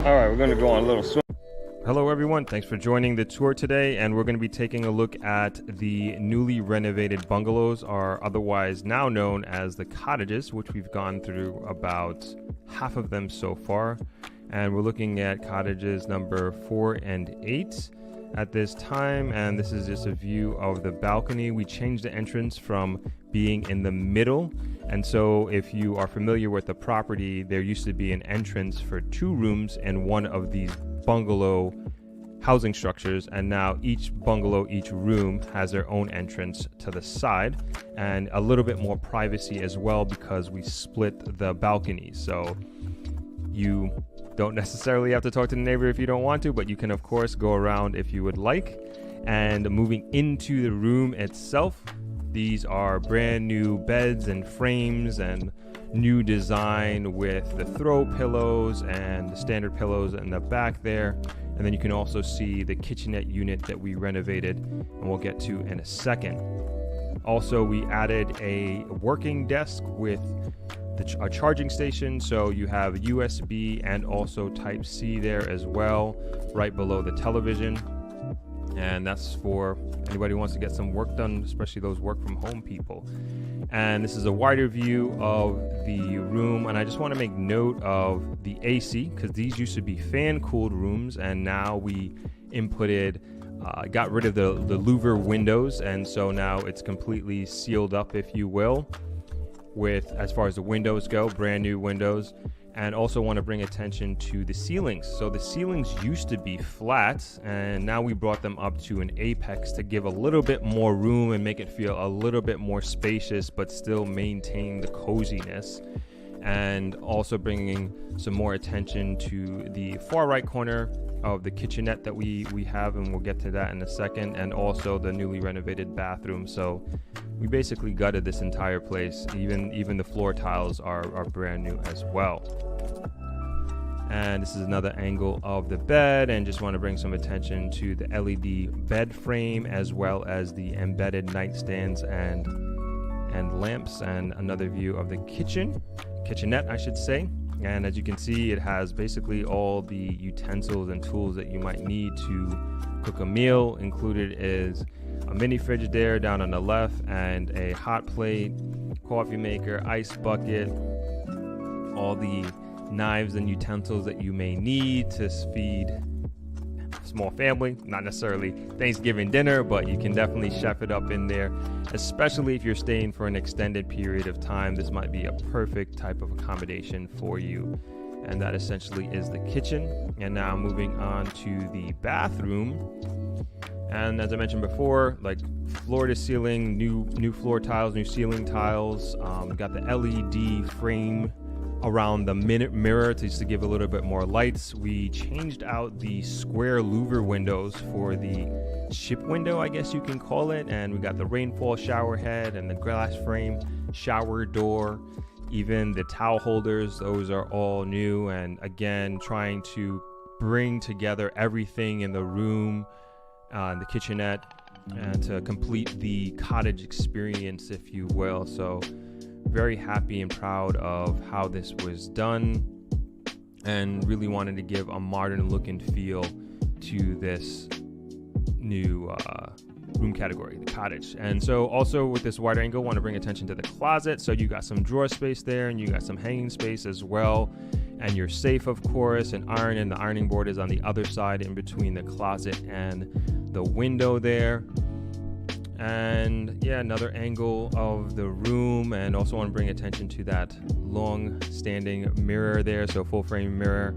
All right, we're going to go on a little swim. Hello, everyone. Thanks for joining the tour today. And we're going to be taking a look at the newly renovated bungalows, or otherwise now known as the cottages, which we've gone through about half of them so far. And we're looking at cottages number 4 and 8 at this time. And this is just a view of the balcony. We changed the entrance from being in the middle. And so if you are familiar with the property, there used to be an entrance for 2 rooms in one of these bungalow housing structures, and now each bungalow, each room has their own entrance to the side and a little bit more privacy as well, because we split the balconies. So you don't necessarily have to talk to the neighbor if you don't want to, but you can of course go around if you would like. And moving into the room itself, these are brand new beds and frames and new design with the throw pillows and the standard pillows in the back there. And then you can also see the kitchenette unit that we renovated, and we'll get to in a second. Also, we added a working desk with a charging station, so you have USB and also Type-C there as well, right below the television. And that's for anybody who wants to get some work done, especially those work from home people. And this is a wider view of the room. And I just want to make note of the AC, because these used to be fan cooled rooms, and now we got rid of the louver windows. And so now it's completely sealed up, if you will, with, as far as the windows go, brand new windows. And also want to bring attention to the ceilings. So the ceilings used to be flat, and now we brought them up to an apex to give a little bit more room and make it feel a little bit more spacious, but still maintain the coziness. And also bringing some more attention to the far right corner of the kitchenette that we have, and we'll get to that in a second, and also the newly renovated bathroom. So we basically gutted this entire place. Even the floor tiles are brand new as well. And this is another angle of the bed, and just want to bring some attention to the LED bed frame, as well as the embedded nightstands and lamps, and another view of the kitchenette, I should say. And as you can see, it has basically all the utensils and tools that you might need to cook a meal. Included is a mini fridge there down on the left, and a hot plate, coffee maker, ice bucket, all the knives and utensils that you may need to feed a small family. Not necessarily Thanksgiving dinner, but you can definitely chef it up in there, especially if you're staying for an extended period of time. This might be a perfect type of accommodation for you. And that essentially is the kitchen. And now moving on to the bathroom. And as I mentioned before, like floor to ceiling, new floor tiles, new ceiling tiles. Got the LED frame around the mirror just to give a little bit more lights. We changed out the square louver windows for the ship window, I guess you can call it. And we got the rainfall shower head and the glass frame shower door. Even the towel holders, those are all new. And again, trying to bring together everything in the room, the kitchenette, and to complete the cottage experience, if you will. So very happy and proud of how this was done, and really wanted to give a modern look and feel to this new room category, the cottage. And so also with this wider angle, want to bring attention to the closet. So you got some drawer space there, and you got some hanging space as well, and your safe, of course, and the ironing board is on the other side in between the closet and the window there. And yeah, another angle of the room. And also want to bring attention to that long standing mirror there, so full frame mirror.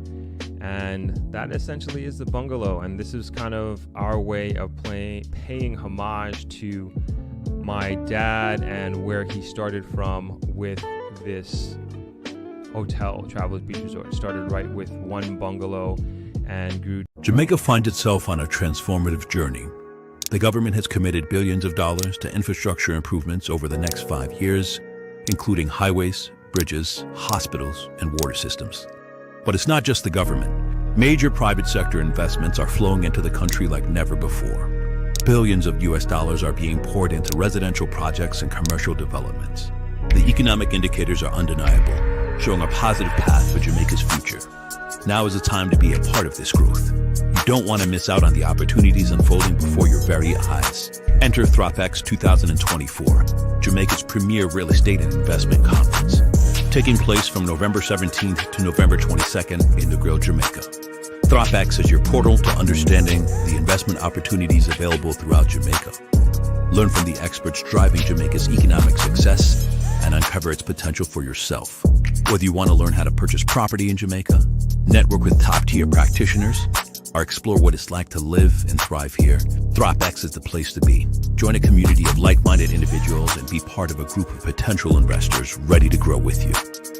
And that essentially is the bungalow. And this is kind of our way of paying homage to my dad and where he started from with this hotel, Travelers Beach Resort. Started right with one bungalow and grew. Jamaica finds itself on a transformative journey. The government has committed billions of dollars to infrastructure improvements over the next 5 years, including highways, bridges, hospitals, and water systems. But it's not just the government. Major private sector investments are flowing into the country like never before. Billions of US dollars are being poured into residential projects and commercial developments. The economic indicators are undeniable, showing a positive path for Jamaica's future. Now is the time to be a part of this growth. You don't want to miss out on the opportunities unfolding before your very eyes. Enter ThropX 2024, Jamaica's premier real estate and investment conference, taking place from November 17th to November 22nd in Negril, Jamaica. ThropX is your portal to understanding the investment opportunities available throughout Jamaica. Learn from the experts driving Jamaica's economic success and uncover its potential for yourself. Whether you want to learn how to purchase property in Jamaica, network with top-tier practitioners, or explore what it's like to live and thrive here, ThropX is the place to be. Join a community of like-minded individuals and be part of a group of potential investors ready to grow with you.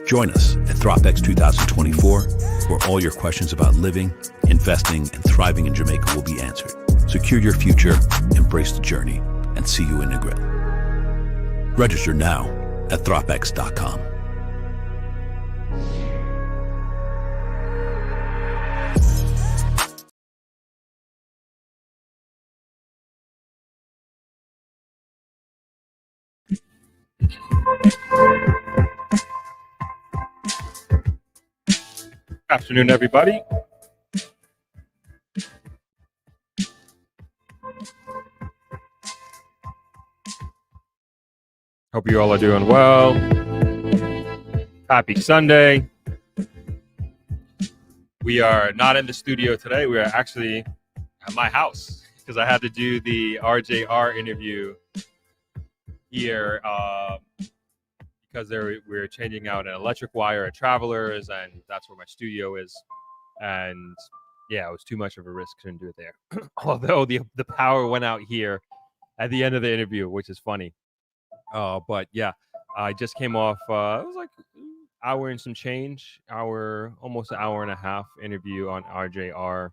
Join us at ThropX 2024, where all your questions about living, investing, and thriving in Jamaica will be answered. Secure your future, embrace the journey, and see you in Negril. Register now at thropx.com. Afternoon, everybody. Hope you all are doing well. Happy Sunday. We are not in the studio today. We are actually at my house because I had to do the RJR interview here because we were changing out an electric wire at Travelers, and that's where my studio is. And yeah, it was too much of a risk. Couldn't do it there. Although the power went out here at the end of the interview, which is funny. But yeah, I just came off, it was like hour and some change, almost an hour and a half interview on RJR.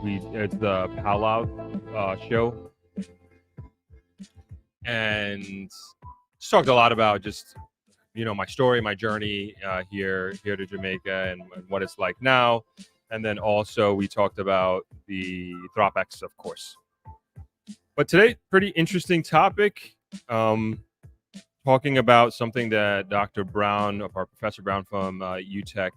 It's the Palau show. And just talked a lot about just, my story, my journey here to Jamaica and what it's like now. And then also we talked about the ThropX, of course. But today, pretty interesting topic. Talking about something that Dr. Brown, or Professor Brown from UTech,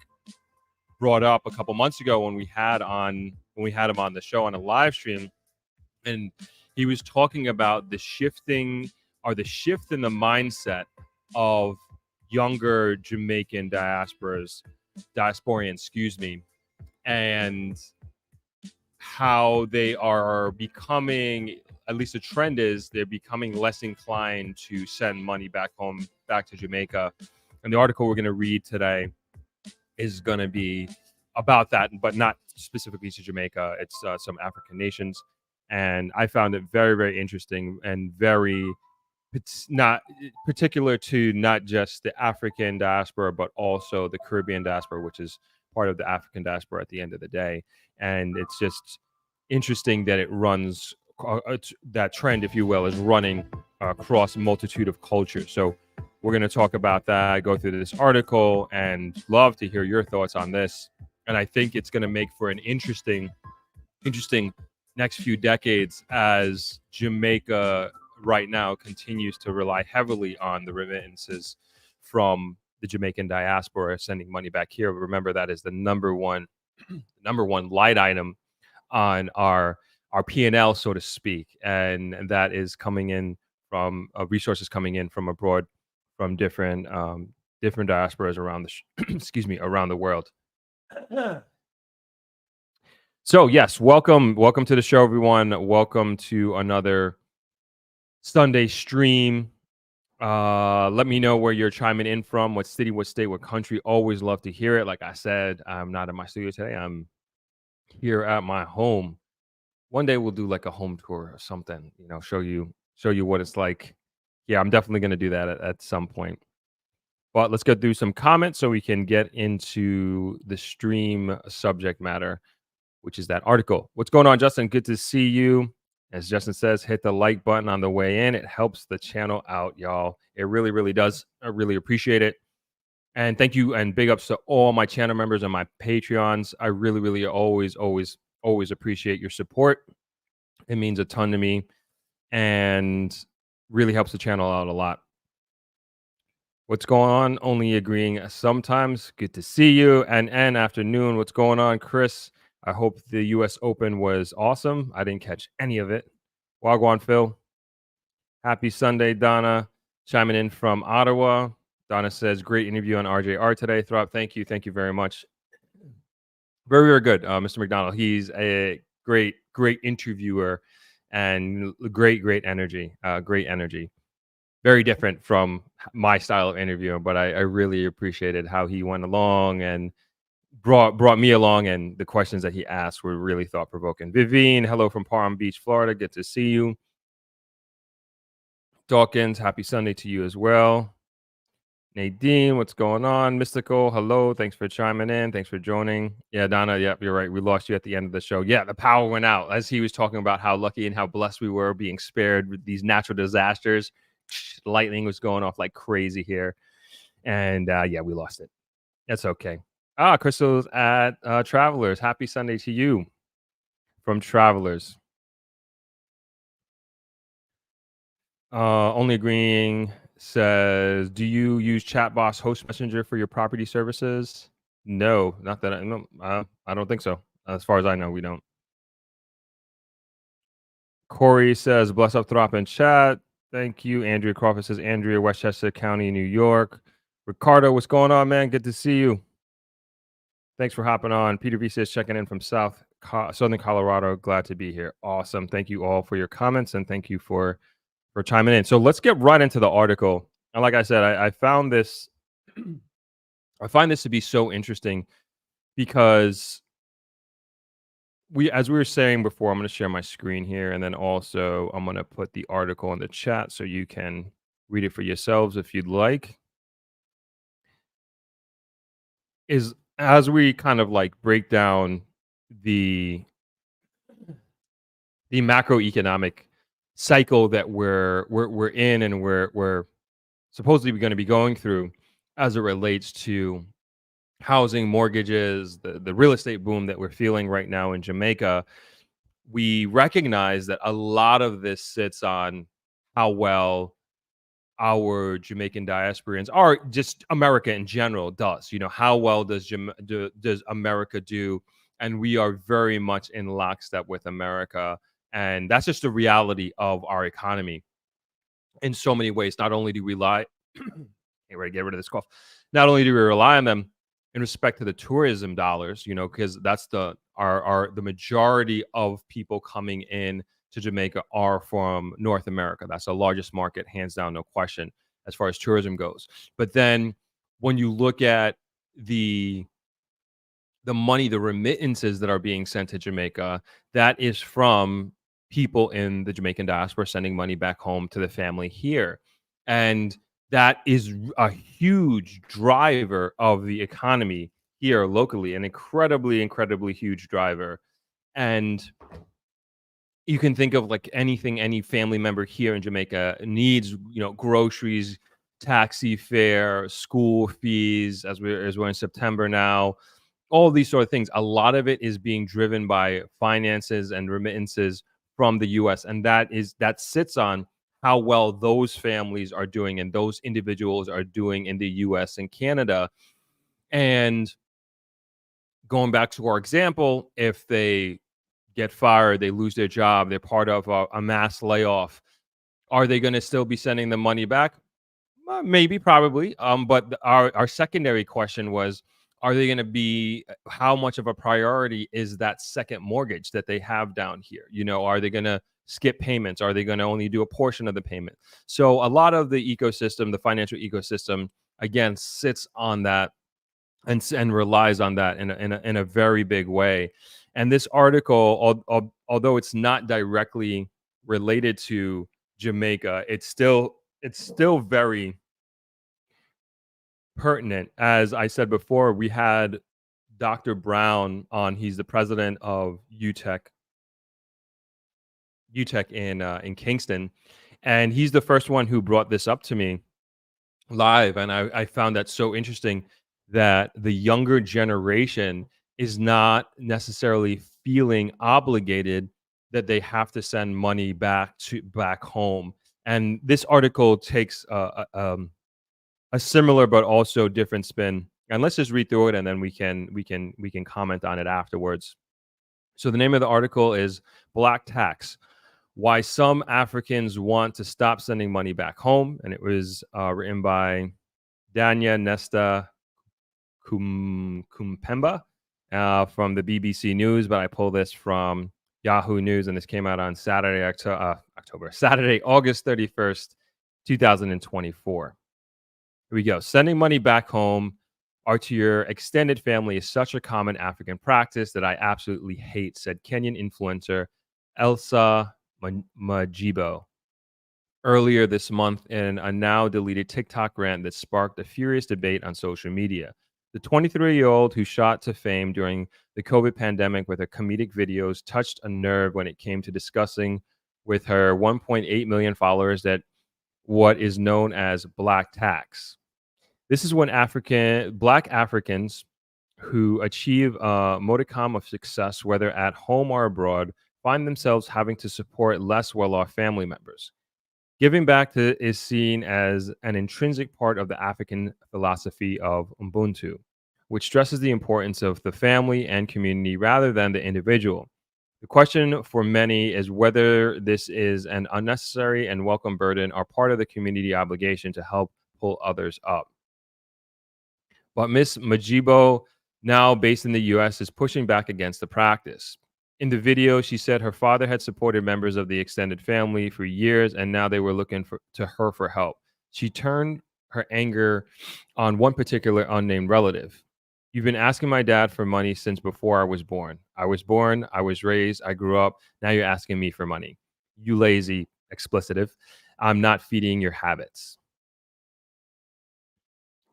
brought up a couple months ago when we had him on the show on a live stream, and he was talking about the shift in the mindset of younger Jamaican diasporians, and how they are becoming, at least the trend is, they're becoming less inclined to send money back home, back to Jamaica. And the article we're going to read today is going to be about that, but not specifically to Jamaica. It's some African nations. And I found it very, very interesting and it's not particular to not just the African diaspora, but also the Caribbean diaspora, which is part of the African diaspora at the end of the day. And it's just interesting that it runs, that trend, if you will, is running across a multitude of cultures. So we're going to talk about that, go through this article, and love to hear your thoughts on this. And I think it's going to make for an interesting next few decades as Jamaica right now continues to rely heavily on the remittances from the Jamaican diaspora sending money back here. Remember, that is the number one light item on our P&L, so to speak, and that is coming in from resources coming in from abroad, from different diasporas around around the world. So yes, welcome to the show, everyone. Welcome to another Sunday stream. Let me know where you're chiming in from, what city, what state, what country. Always love to hear it. Like I said, I'm not in my studio today. I'm here at my home. One day we'll do like a home tour or something, show you what it's like. Yeah, I'm definitely going to do that at some point. But let's go through some comments so we can get into the stream subject matter, which is that article. What's going on, Justin? Good to see you. As Justin says, hit the like button on the way in. It helps the channel out, y'all. It really, really does. I really appreciate it. And thank you, and big ups to all my channel members and my Patreons. I really, really always appreciate your support. It means a ton to me and really helps the channel out a lot. What's going on? Only agreeing sometimes. Good to see you. And afternoon. What's going on, Chris? I hope the U.S. Open was awesome. I didn't catch any of it. Wagwan Phil. Happy Sunday, Donna. Chiming in from Ottawa. Donna says, great interview on RJR today. Throp, thank you. Thank you very much. Very, very good, Mr. McDonald. He's a great interviewer and great energy. Great energy. Very different from my style of interviewing, but I really appreciated how he went along and brought me along, and the questions that he asked were really thought provoking. Vivine, hello from Palm Beach, Florida. Good to see you. Dawkins, happy Sunday to you as well. Nadine, what's going on? Mystical, hello. Thanks for chiming in. Thanks for joining. Yeah, Donna, yep, you're right. We lost you at the end of the show. Yeah, the power went out as he was talking about how lucky and how blessed we were being spared with these natural disasters. Lightning was going off like crazy here. And yeah, we lost it. That's okay. Crystal's at Travelers. Happy Sunday to you from Travelers. Only agreeing says, do you use Chatbox Host Messenger for your property services? No, not that I don't think so. As far as I know, we don't. Corey says, bless up Throp in chat. Thank you. Andrea Crawford says, Andrea, Westchester County, New York. Ricardo, what's going on, man? Good to see you. Thanks for hopping on. Peter V says, checking in from Southern Colorado. Glad to be here. Awesome. Thank you all for your comments, and thank you for chiming in. So let's get right into the article. And like I said, I found this, I find this to be so interesting because as we were saying before, I'm going to share my screen here, and then also I'm going to put the article in the chat so you can read it for yourselves if you'd like. Is as we kind of like break down the macroeconomic cycle that we're in, and we're supposedly going to be going through as it relates to housing, mortgages, the real estate boom that we're feeling right now in Jamaica, we recognize that a lot of this sits on how well our Jamaican diasporans, or just America in general, does. You know, how well does America do? And we are very much in lockstep with America. And that's just the reality of our economy in so many ways. Not only do we rely, get rid of this cough. Not only do we rely on them in respect to the tourism dollars, you know, because that's the majority of people coming in to Jamaica are from North America. That's the largest market, hands down, no question, as far as tourism goes. But then when you look at the money, the remittances that are being sent to Jamaica, that is from people in the Jamaican diaspora sending money back home to the family here. And that is a huge driver of the economy here locally, an incredibly huge driver. And you can think of like anything any family member here in Jamaica needs, you know, groceries, taxi fare, school fees, as we're in September now, all these sort of things. A lot of it is being driven by finances and remittances from the US. And that sits on how well those families are doing and those individuals are doing in the US and Canada. And going back to our example, if they get fired, they lose their job, they're part of a mass layoff, are they going to still be sending the money back? Maybe, probably. But our secondary question was, are they going to be, how much of a priority is that second mortgage that they have down here? You know, are they going to skip payments? Are they going to only do a portion of the payment? So a lot of the ecosystem, the financial ecosystem, again, sits on that and relies on that in a very big way. And this article, although it's not directly related to Jamaica, it's still very pertinent. As I said before, we had Dr. Brown on. He's the president of UTEC in Kingston, and he's the first one who brought this up to me live. And I found that so interesting that the younger generation is not necessarily feeling obligated that they have to send money back home. And this article takes a similar but also different spin. And let's just read through it, and then we can comment on it afterwards. So the name of the article is Black Tax: Why Some Africans Want to Stop Sending Money Back Home, and it was written by Danya Nesta Kumpemba from the BBC News, but I pulled this from Yahoo News, and this came out on Saturday, August 31st, 2024. Here we go. Sending money back home or to your extended family is such a common African practice that I absolutely hate, said Kenyan influencer Elsa Majibo earlier this month in a now deleted TikTok rant that sparked a furious debate on social media. The 23-year-old who shot to fame during the COVID pandemic with her comedic videos touched a nerve when it came to discussing with her 1.8 million followers that what is known as black tax. This is when Black Africans who achieve a modicum of success, whether at home or abroad, find themselves having to support less well-off family members. Giving back is seen as an intrinsic part of the African philosophy of Ubuntu, which stresses the importance of the family and community rather than the individual. The question for many is whether this is an unnecessary and welcome burden or part of the community obligation to help pull others up. But Miss Majibo, now based in the US, is pushing back against the practice. In the video, she said her father had supported members of the extended family for years, and now they were looking to her for help. She turned her anger on one particular unnamed relative. You've been asking my dad for money since before I was born. I was raised, I grew up. Now you're asking me for money. You lazy explicitive. I'm not feeding your habits.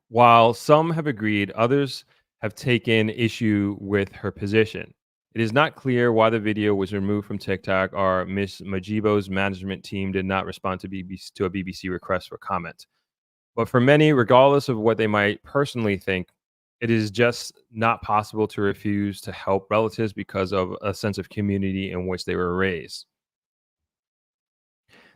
While some have agreed, others have taken issue with her position. It is not clear why the video was removed from TikTok or Ms. Majibo's management team did not respond to a BBC request for comment. But for many, regardless of what they might personally think, it is just not possible to refuse to help relatives because of a sense of community in which they were raised.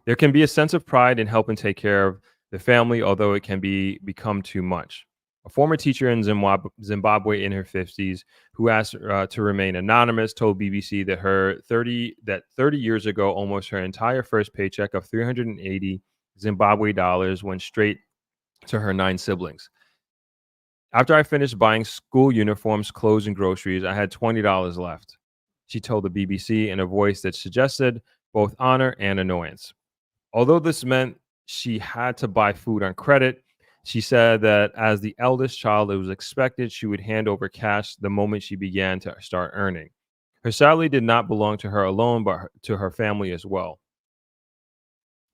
There can be a sense of pride in helping take care of the family, although it can become too much. A former teacher in Zimbabwe in her 50s, who asked to remain anonymous, told BBC that 30 years ago, almost her entire first paycheck of 380 Zimbabwe dollars went straight to her 9 siblings. After I finished buying school uniforms, clothes, and groceries, I had $20 left, she told the BBC in a voice that suggested both honor and annoyance. Although this meant she had to buy food on credit, she said that as the eldest child, it was expected she would hand over cash the moment she began to start earning. Her salary did not belong to her alone, but to her family as well.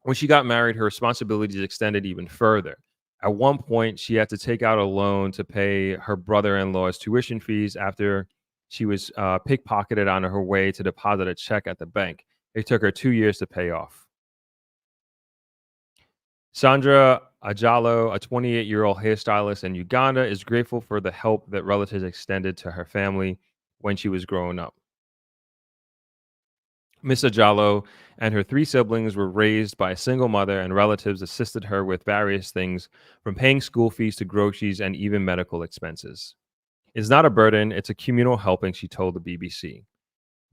When she got married, her responsibilities extended even further. At one point, she had to take out a loan to pay her brother-in-law's tuition fees after she was pickpocketed on her way to deposit a check at the bank. It took her 2 years to pay off. Sandra Ajalo, a 28-year-old hairstylist in Uganda, is grateful for the help that relatives extended to her family when she was growing up. Miss Ajalo and her 3 siblings were raised by a single mother, and relatives assisted her with various things, from paying school fees to groceries and even medical expenses. It's not a burden, it's a communal helping, she told the BBC.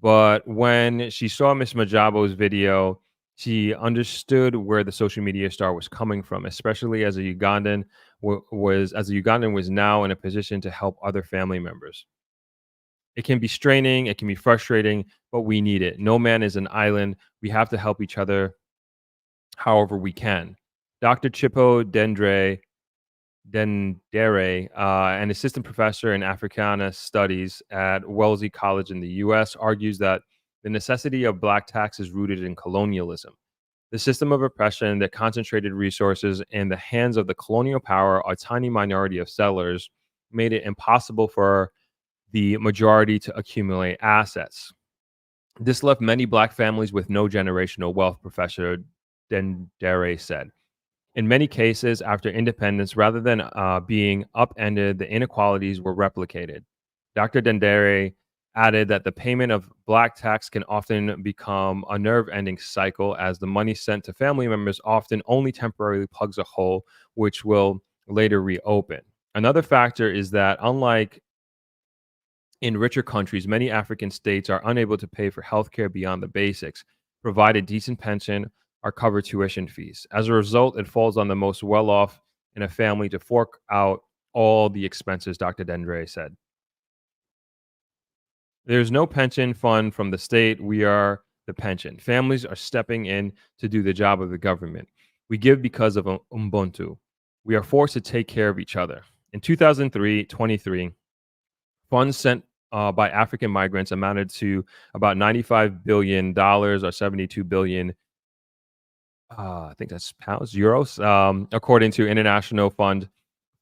But when she saw Miss Majabo's video, she understood where the social media star was coming from, especially as a Ugandan was now in a position to help other family members. It can be straining, it can be frustrating, but we need it. No man is an island. We have to help each other however we can. Dr. Chippo Dendere, an assistant professor in Africana Studies at Wellesley College in the US, argues that the necessity of black tax is rooted in colonialism. The system of oppression that concentrated resources in the hands of the colonial power, a tiny minority of settlers, made it impossible for the majority to accumulate assets. This left many black families with no generational wealth, Professor Dendere said. In many cases, after independence, rather than being upended, the inequalities were replicated. Dr. Dendere added that the payment of black tax can often become a nerve-ending cycle, as the money sent to family members often only temporarily plugs a hole, which will later reopen. Another factor is that, unlike in richer countries, many African states are unable to pay for healthcare beyond the basics, provide a decent pension, or cover tuition fees. As a result, it falls on the most well off in a family to fork out all the expenses, Dr. Dendre said. There's no pension fund from the state. We are the pension. Families are stepping in to do the job of the government. We give because of Ubuntu. We are forced to take care of each other. In 2023, funds sent by African migrants amounted to about $95 billion or 72 billion. I think that's pounds, euros, according to International Fund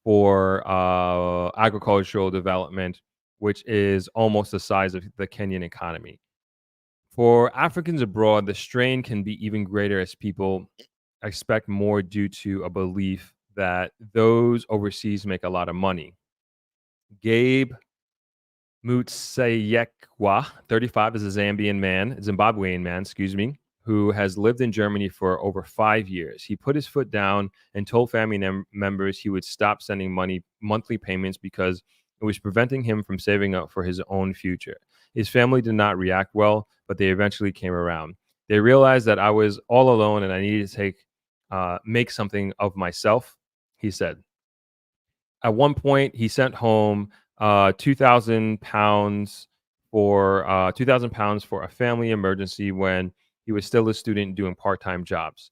for Agricultural Development, which is almost the size of the Kenyan economy. For Africans abroad, the strain can be even greater as people expect more due to a belief that those overseas make a lot of money. Gabe Mutsayekwa, 35, is a Zimbabwean man, who has lived in Germany for over 5 years. He put his foot down and told family members he would stop sending monthly payments because it was preventing him from saving up for his own future. His family did not react well, but they eventually came around. They realized that I was all alone and I needed to make something of myself, he said. At one point, he sent home £2,000 for £2,000 for a family emergency when he was still a student doing part-time jobs.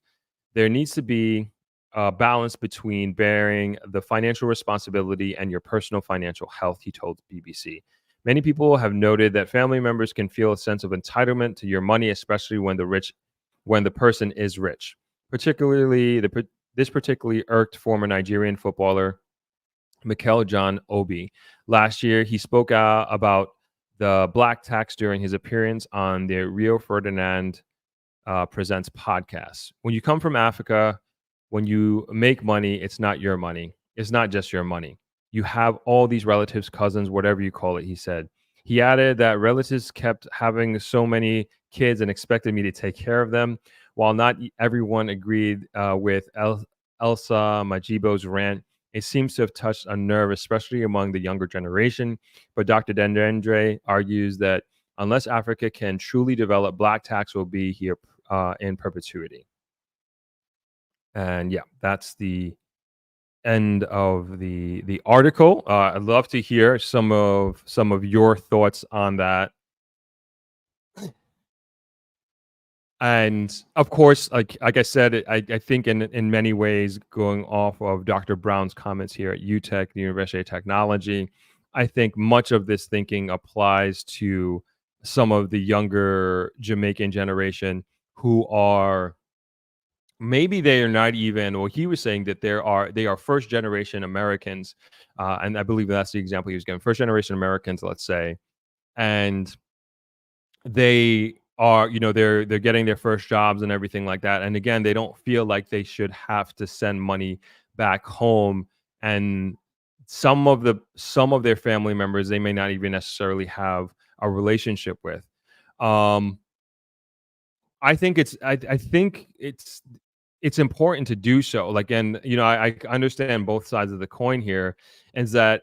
There needs to be a balance between bearing the financial responsibility and your personal financial health, he told BBC. Many people have noted that family members can feel a sense of entitlement to your money, especially when the person is rich. This particularly irked former Nigerian footballer Mikel John Obi. Last year, he spoke about the black tax during his appearance on the Rio Ferdinand Presents podcast. When you come from Africa, when you make money, it's not your money. It's not just your money. You have all these relatives, cousins, whatever you call it, he said. He added that relatives kept having so many kids and expected me to take care of them. While not everyone agreed with Elsa Majibo's rant, it seems to have touched a nerve, especially among the younger generation. But Dr. Dendre argues that unless Africa can truly develop, black tax will be here in perpetuity. And yeah, that's the end of the article. I'd love to hear some of your thoughts on that. And of course, like I said, I think in many ways, going off of Dr. Brown's comments here at UTech, the University of Technology, I think much of this thinking applies to some of the younger Jamaican generation who are, maybe they are not even, or he was saying that they are first generation Americans, and I believe that's the example he was giving, first generation Americans, let's say, and they are, they're getting their first jobs and everything like that, and again, they don't feel like they should have to send money back home, and some of their family members they may not even necessarily have a relationship with. um I think it's important to do so. Like, and I understand both sides of the coin here, is that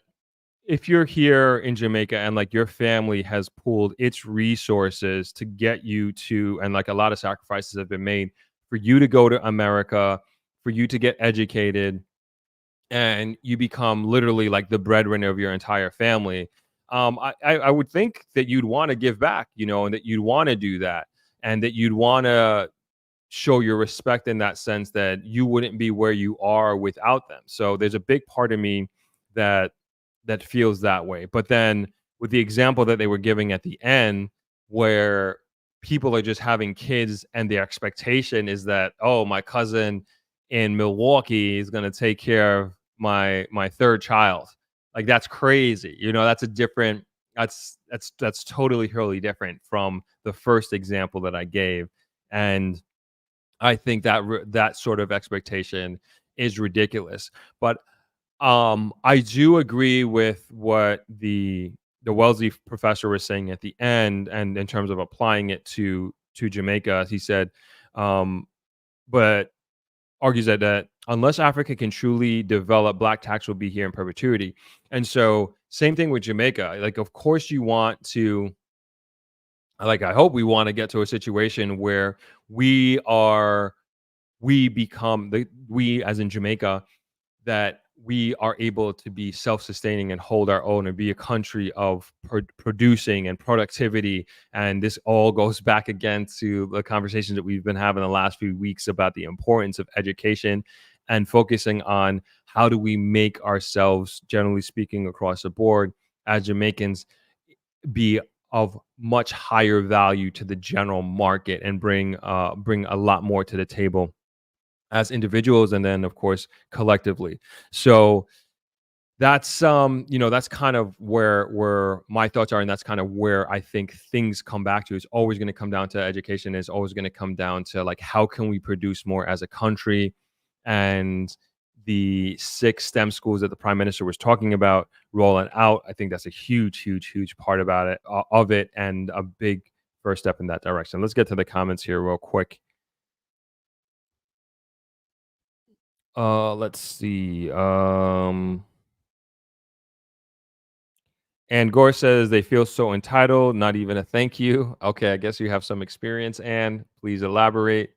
if you're here in Jamaica and like your family has pooled its resources to get you to, and like a lot of sacrifices have been made for you to go to America, for you to get educated, and you become literally like the breadwinner of your entire family. I would think that you'd want to give back, and that you'd want to do that, and that you'd want to show your respect in that sense, that you wouldn't be where you are without them. So there's a big part of me that feels that way. But then with the example that they were giving at the end, where people are just having kids and the expectation is that, oh, my cousin in Milwaukee is going to take care of my third child. Like, that's crazy. That's a different, that's totally different from the first example that I gave. And I think that that sort of expectation is ridiculous. But I do agree with what the Wellesley professor was saying at the end, and in terms of applying it to Jamaica. He said, but argues that unless Africa can truly develop, black tax will be here in perpetuity. And so, same thing with Jamaica. Like, of course, you want to, like, I hope we want to get to a situation where we are, we become we as in Jamaica, that we are able to be self-sustaining and hold our own and be a country of producing and productivity. And this all goes back again to the conversations that we've been having the last few weeks about the importance of education and focusing on how do we make ourselves, generally speaking, across the board as Jamaicans, be of much higher value to the general market and bring a lot more to the table as individuals, and then of course collectively. So that's that's kind of where my thoughts are, and that's kind of where I think things come back to. It's always going to come down to education. It's always going to come down to, like, how can we produce more as a country. And the 6 STEM schools that the prime minister was talking about rolling out, I think that's a huge part about it, of it, and a big first step in that direction. Let's get to the comments here real quick. Let's see. And Gore says they feel so entitled, not even a thank you. Okay, I guess you have some experience, and please elaborate.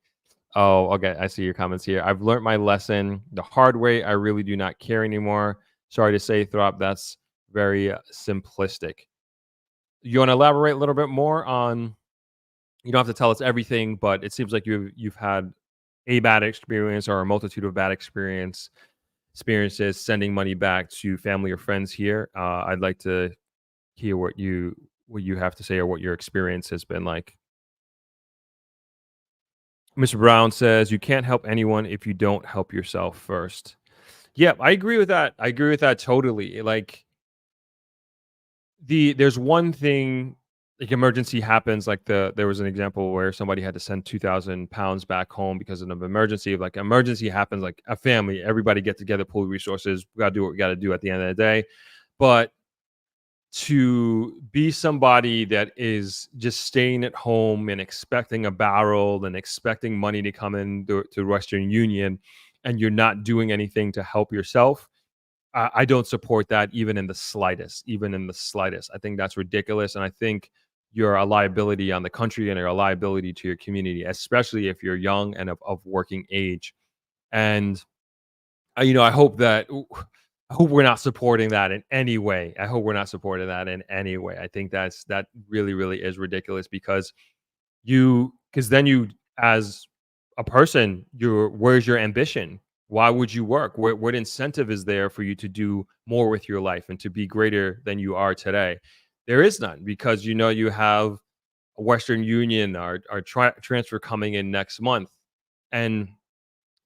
Oh, okay. I see your comments here. I've learned my lesson the hard way. I really do not care anymore. Sorry to say, Throp, that's very simplistic. You want to elaborate a little bit more on? You don't have to tell us everything, but it seems like you've had a bad experience or a multitude of bad experiences sending money back to family or friends here. I'd like to hear what you have to say, or what your experience has been like. Mr. Brown says you can't help anyone if you don't help yourself first. Yeah, I agree with that. I agree with that totally. Like, there's one thing, like, emergency happens, like there was an example where somebody had to send 2,000 pounds back home because of an emergency. Like, emergency happens, like a family, everybody get together, pool resources, we gotta do what we gotta do at the end of the day. But to be somebody that is just staying at home and expecting a barrel and expecting money to come in to Western Union, and you're not doing anything to help yourself, I don't support that, even in the slightest. Even in the slightest, I think that's ridiculous, and I think you're a liability on the country, and you're a liability to your community, especially if you're young and of working age. And I hope that I hope we're not supporting that in any way. I hope we're not supporting that in any way. I think that really is ridiculous, because then you, as a person, where's your ambition? Why would you work? What incentive is there for you to do more with your life and to be greater than you are today? There is none, because you have a Western Union or transfer coming in next month. And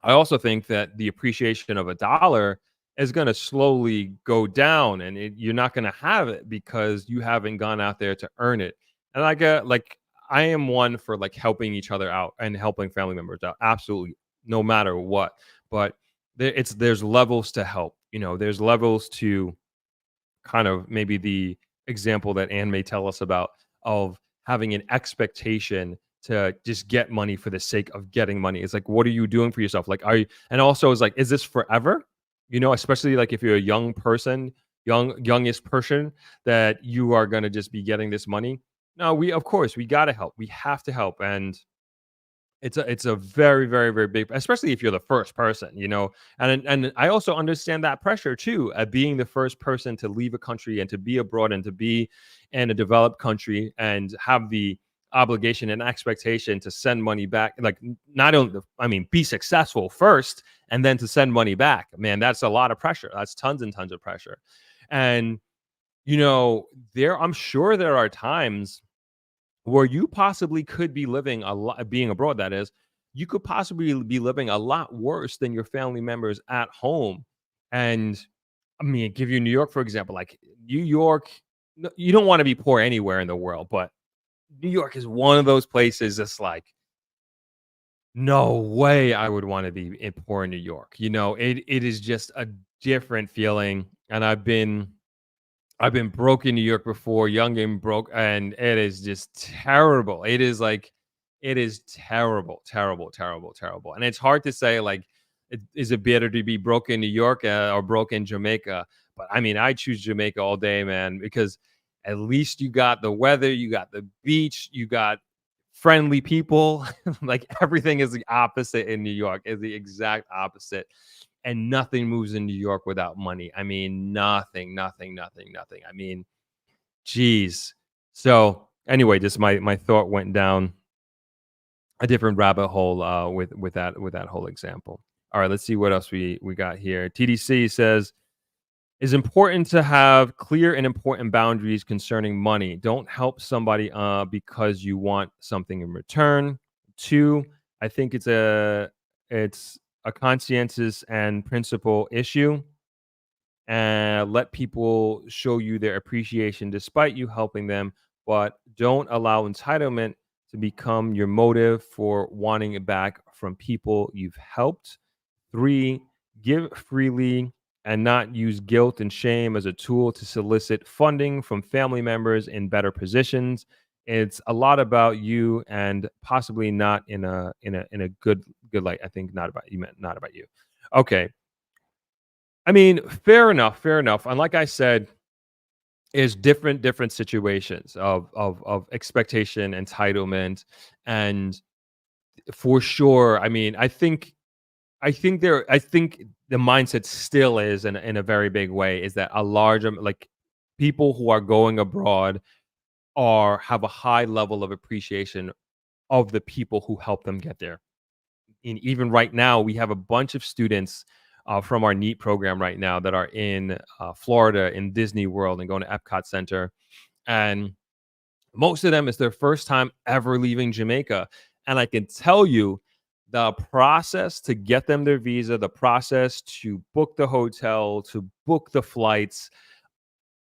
I also think that the appreciation of a dollar is going to slowly go down, and you're not going to have it because you haven't gone out there to earn it. And I am one for, like, helping each other out and helping family members out, absolutely, no matter what. But there's levels to help. There's levels to kind of maybe the example that Anne may tell us about, of having an expectation to just get money for the sake of getting money. It's like, what are you doing for yourself? Like, and also is like, is this forever? Especially like if you're a young person, youngest person, that you are going to just be getting this money. No, of course we got to help. We have to help. And it's a very, very, very big, especially if you're the first person, and I also understand that pressure too, at being the first person to leave a country and to be abroad and to be in a developed country and have the obligation and expectation to send money back. Like, not only, I mean, be successful first and then to send money back. Man, that's a lot of pressure. That's tons and tons of pressure. And I'm sure there are times where you possibly could be living a lot, being abroad, that is, you could possibly be living a lot worse than your family members at home. And I mean, give you New York, for example. Like, New York, you don't want to be poor anywhere in the world, but New York is one of those places that's like, no way I would want to be poor in New York. It is just a different feeling. And I've been broke in New York before, young and broke, and it is just terrible. It is terrible, terrible, terrible, terrible. And it's hard to say, like, is it better to be broke in New York or broke in Jamaica? But I mean, I choose Jamaica all day, man, because at least you got the weather, you got the beach, you got friendly people. Like everything is the opposite in New York, is the exact opposite. And nothing moves in New York without money. I mean, nothing, nothing, nothing, nothing. I mean, geez. So anyway, just my thought went down a different rabbit hole with that whole example. All right, let's see what else we got here. TDC says it's important to have clear and important boundaries concerning money. Don't help somebody because you want something in return. Two, I think it's a conscientious and principle issue, and let people show you their appreciation despite you helping them, but don't allow entitlement to become your motive for wanting it back from people you've helped. Three, give freely and not use guilt and shame as a tool to solicit funding from family members in better positions. It's a lot about you and possibly not in a good light. I think not about you meant not about you. Okay. I mean, fair enough, fair enough. And like I said, is different situations of expectation, entitlement, and for sure. I mean, I think the mindset still is in a very big way is that a large like people who are going abroad are have a high level of appreciation of the people who help them get there. And even right now, we have a bunch of students from our NEAT program right now that are in Florida in Disney World and going to Epcot Center. And most of them is their first time ever leaving Jamaica. And I can tell you the process to get them their visa, the process to book the hotel, to book the flights,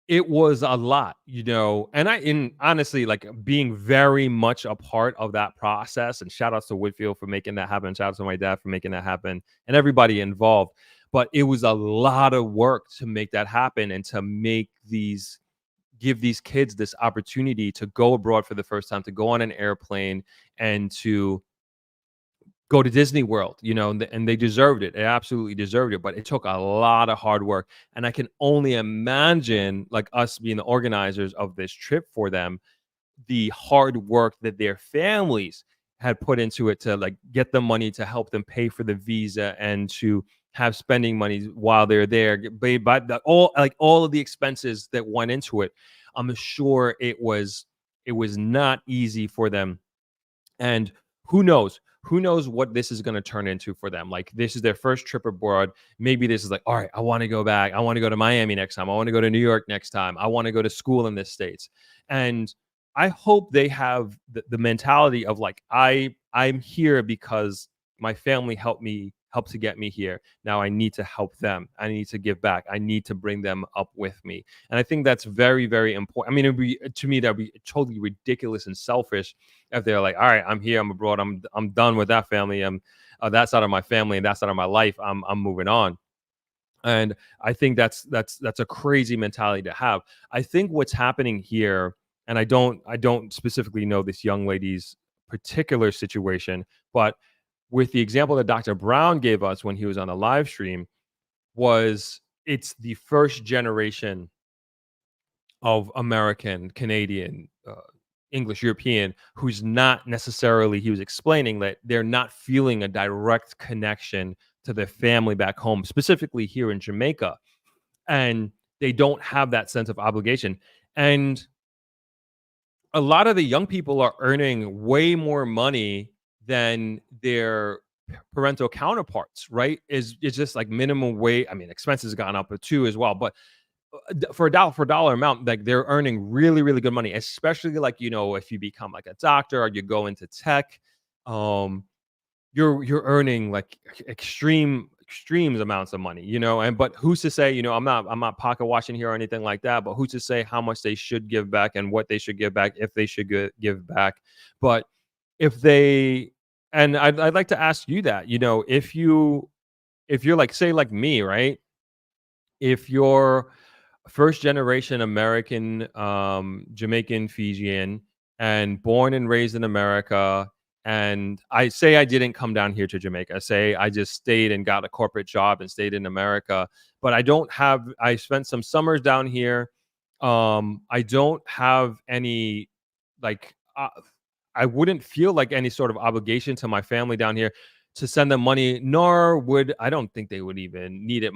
it was a lot, you know. And honestly, like being very much a part of that process. And shout outs to Whitfield for making that happen. Shout out to my dad for making that happen and everybody involved. But it was a lot of work to make that happen and to give these kids this opportunity to go abroad for the first time, to go on an airplane and to go to Disney World, you know, and they deserved it. They absolutely deserved it. But it took a lot of hard work. And I can only imagine, like us being the organizers of this trip for them, the hard work that their families had put into it to like get the money to help them pay for the visa and to have spending money while they're there, by all of the expenses that went into it. I'm sure it was not easy for them. And who knows? Who knows what this is going to turn into for them? Like, this is their first trip abroad. Maybe this is like, all right, I want to go back. I want to go to Miami next time. I want to go to New York next time. I want to go to school in this States. And I hope they have the mentality of like, I'm here because my family helped to get me here. Now I need to help them. I need to give back. I need to bring them up with me. And I think that's very, very important. I mean, to me, that'd be totally ridiculous and selfish if they're like, all right, I'm here, I'm abroad, I'm done with that family. I'm that's out of my family and that's out of my life. I'm moving on. And I think that's a crazy mentality to have. I think what's happening here, and I don't specifically know this young lady's particular situation, but with the example that Dr. Brown gave us when he was on the live stream, was it's the first generation of American, Canadian, English, European, who's not necessarily, he was explaining that they're not feeling a direct connection to their family back home, specifically here in Jamaica. And they don't have that sense of obligation. And a lot of the young people are earning way more money than their parental counterparts, right? It's just like minimum wage. I mean, expenses gone up too as well, but for a dollar amount, like they're earning really, really good money, especially like, you know, if you become like a doctor or you go into tech, um, you're earning like extremes amounts of money, you know. And but who's to say, you know, I'm not pocket watching here or anything like that, but who's to say how much they should give back and what they should give back if they should give back. But if they, and I'd like to ask you that, you know, if you're like, say like me, right? If you're first generation American, Jamaican, Fijian, and born and raised in America, and I didn't come down here to Jamaica. Say I just stayed and got a corporate job and stayed in America, but I spent some summers down here. I don't have any like I wouldn't feel like any sort of obligation to my family down here to send them money, nor would I don't think they would even need it.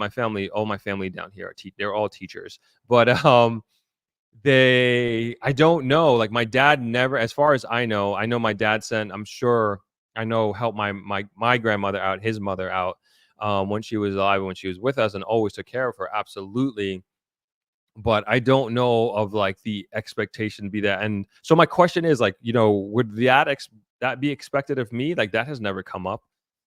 All my family down here they're all teachers. But I don't know. Like my dad never, as far as I know my dad sent, I'm sure I know helped my grandmother out, his mother out, when she was alive, when she was with us, and always took care of her. Absolutely. But I don't know of like the expectation to be that. And so my question is like, would that be expected of me? Like that has never come up.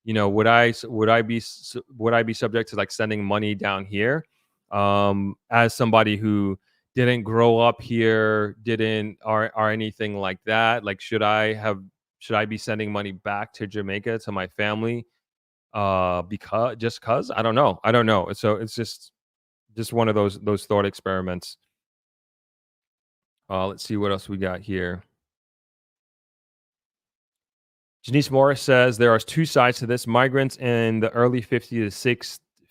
Would I be subject to like sending money down here? As somebody who didn't grow up here, didn't or anything like that. Like should I be sending money back to Jamaica to my family? Because I don't know. I don't know. So it's just one of those thought experiments. Let's see what else we got here. Janice Morris says there are two sides to this. Migrants in the early 50s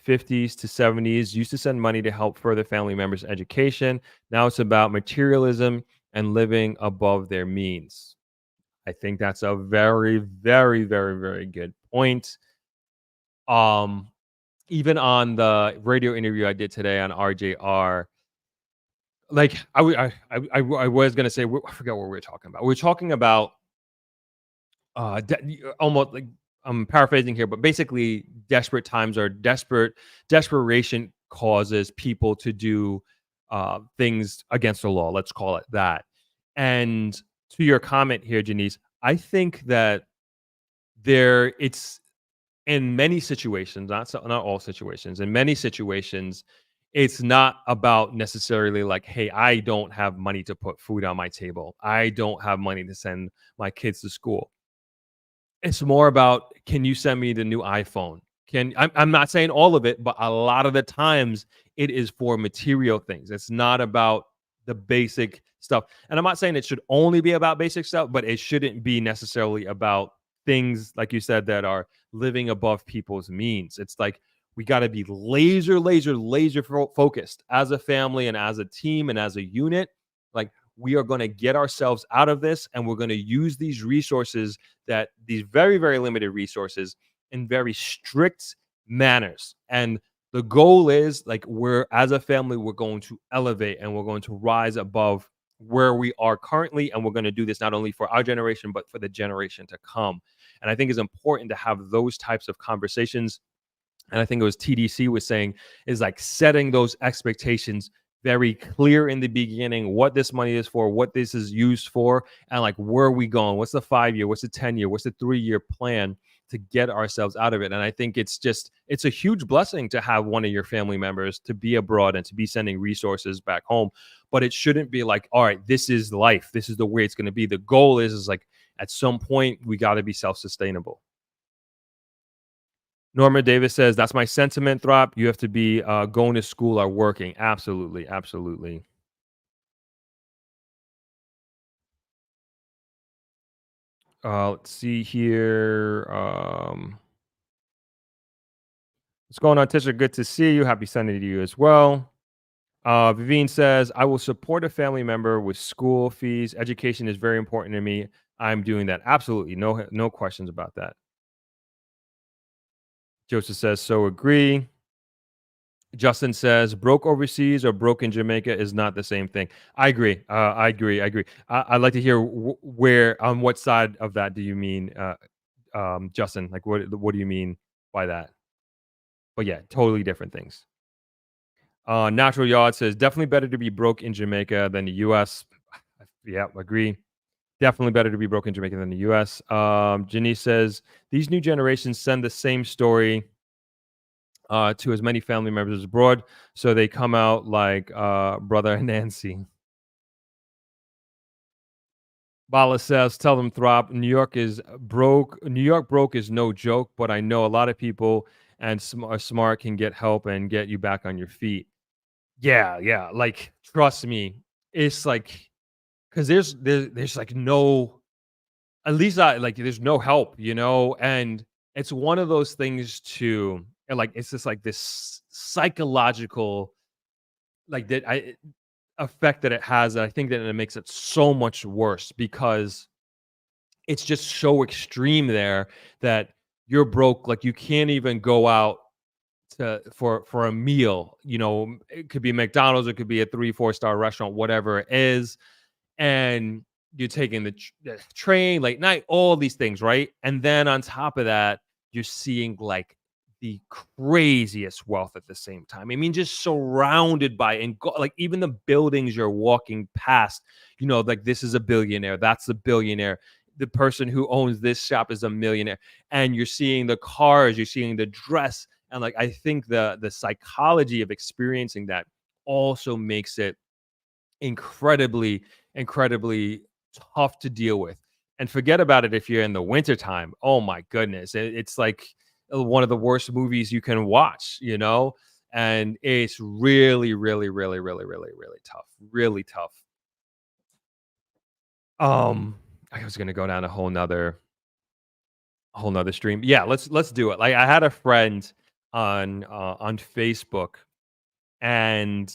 to 70s used to send money to help further family members' education. Now it's about materialism and living above their means. I think that's a very, very, very, very good point. Even on the radio interview I did today on RJR, like I was gonna say, I forgot what we were talking about. We were talking about almost like I'm paraphrasing here, but basically, desperation causes people to do things against the law. Let's call it that. And to your comment here, Janice, I think that it's in many situations, not all situations, in many situations, it's not about necessarily like, hey, I don't have money to put food on my table. I don't have money to send my kids to school. It's more about, can you send me the new iPhone? I'm not saying all of it, but a lot of the times it is for material things. It's not about the basic stuff. And I'm not saying it should only be about basic stuff, but it shouldn't be necessarily about things, like you said, that are living above people's means. It's like we got to be laser focused as a family and as a team and as a unit. Like we are going to get ourselves out of this, and we're going to use these these very, very limited resources in very strict manners. And the goal is like as a family, we're going to elevate and we're going to rise above where we are currently. And we're going to do this not only for our generation, but for the generation to come. And I think it's important to have those types of conversations. And I think it was TDC was saying is like setting those expectations very clear in the beginning, what this money is for, what this is used for, and like where are we going? What's the 5-year? What's the 10-year? What's the 3-year plan to get ourselves out of it? And I think it's a huge blessing to have one of your family members to be abroad and to be sending resources back home. But it shouldn't be like, all right, this is life. This is the way it's going to be. The goal is like at some point we got to be self-sustainable. Norma Davis says, that's my sentiment, Throp. You have to be going to school or working. Absolutely. Absolutely. Let's see here. What's going on, Tisha? Good to see you. Happy Sunday to you as well. Vivine says, I will support a family member with school fees. Education is very important to me. I'm doing that. Absolutely. No questions about that. Joseph says, so agree. Justin says, broke overseas or broke in Jamaica is not the same thing. I agree. I agree. I'd like to hear on what side of that do you mean, Justin? Like, what do you mean by that? But yeah, totally different things. Natural Yard says, definitely better to be broke in Jamaica than the U.S. Yeah, agree. Definitely better to be broke in Jamaica than the U.S. Janice says, these new generations send the same story to as many family members abroad, so they come out like brother Nancy. Bala says, tell them, Throp, New York broke is no joke, but I know a lot of people and are smart can get help and get you back on your feet. Yeah, like trust me, it's like because there's like no, at least I like there's no help, and it's one of those things too. And like it's just like this psychological like that I effect that it has. And I think that it makes it so much worse because it's just so extreme there that you're broke. Like you can't even go out for a meal. It could be McDonald's, it could be a 3-4 star restaurant, whatever it is, and you're taking the train late night, all these things, right? And then on top of that, you're seeing like the craziest wealth at the same time. I mean, just surrounded by like even the buildings you're walking past, like this is a billionaire, that's a billionaire. The person who owns this shop is a millionaire, and you're seeing the cars, you're seeing the dress, and like I think the psychology of experiencing that also makes it incredibly, incredibly tough to deal with. And forget about it if you're in the wintertime. Oh my goodness. It's like one of the worst movies you can watch, and it's really, really, really, really, really, really tough. Really tough. I was gonna go down a whole nother stream. Yeah, let's do it. Like I had a friend on Facebook, and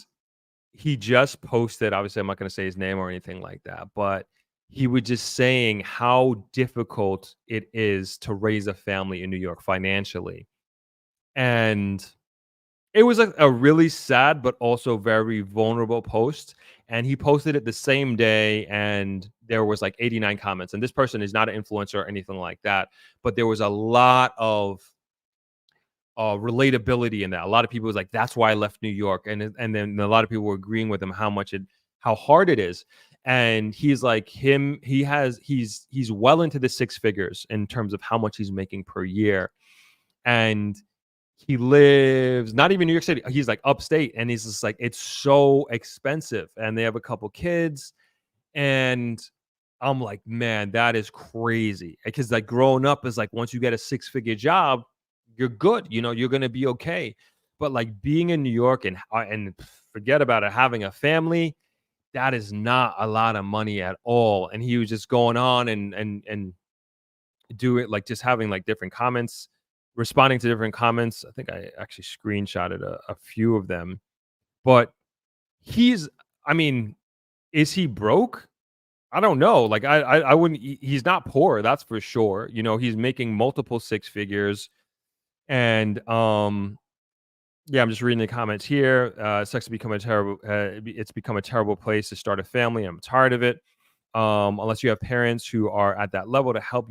he just posted, obviously I'm not going to say his name or anything like that, but he was just saying how difficult it is to raise a family in New York financially. And it was a really sad but also very vulnerable post. And he posted it the same day, and there was like 89 comments. And this person is not an influencer or anything like that, but there was a lot of relatability in that. A lot of people was like, "That's why I left New York," and then a lot of people were agreeing with him how hard it is. And he's like he's well into the six figures in terms of how much he's making per year, and he lives not even New York City. He's like upstate, and he's just like it's so expensive, and they have a couple kids, and I'm like, man, that is crazy. Because like growing up is like once you get a six-figure job, you're good. You're gonna be okay. But like being in New York and forget about it, having a family, that is not a lot of money at all. And he was just going on and do it like just having like different comments, responding to different comments. I think I actually screenshotted a few of them. But I mean, is he broke? I don't know. Like I wouldn't. He's not poor, that's for sure. He's making multiple six figures, and yeah, I'm just reading the comments here. Sex has become a terrible. It's become a terrible place to start a family. I'm tired of it. Unless you have parents who are at that level to help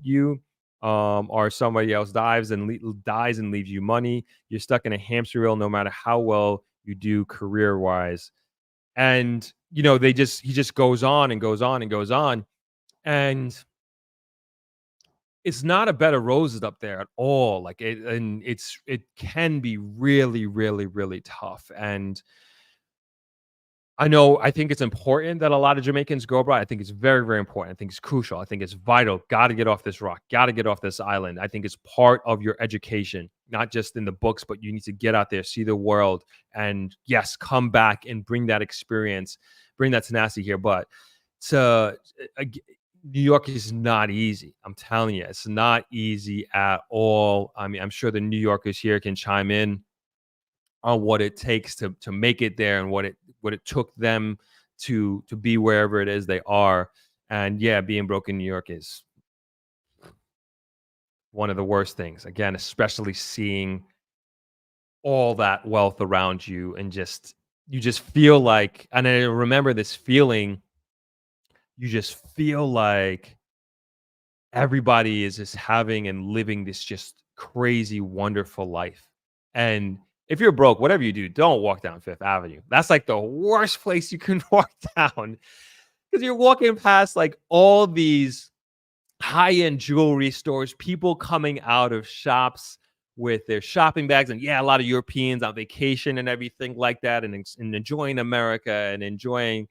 you, or somebody else dies and leaves you money. You're stuck in a hamster wheel, no matter how well you do career wise. And he just goes on and goes on and goes on, and it's not a bed of roses up there at all. Like it can be really, really, really tough. And I think it's important that a lot of Jamaicans go abroad. I think it's very, very important. I think it's crucial. I think it's vital. Got to get off this rock. Got to get off this island. I think it's part of your education, not just in the books, but you need to get out there, see the world, and yes, come back and bring that experience, bring that tenacity here. But New York is not easy. I'm telling you, it's not easy at all. I mean, I'm sure the New Yorkers here can chime in on what it takes to make it there and what it took them to be wherever it is they are. And yeah, being broke in New York is one of the worst things. Again, especially seeing all that wealth around you and you just feel like, and I remember this feeling, you just feel like everybody is just having and living this just crazy, wonderful life. And if you're broke, whatever you do, don't walk down Fifth Avenue. That's like the worst place you can walk down because you're walking past like all these high-end jewelry stores, people coming out of shops with their shopping bags. And yeah, a lot of Europeans on vacation and everything like that, and enjoying America and enjoying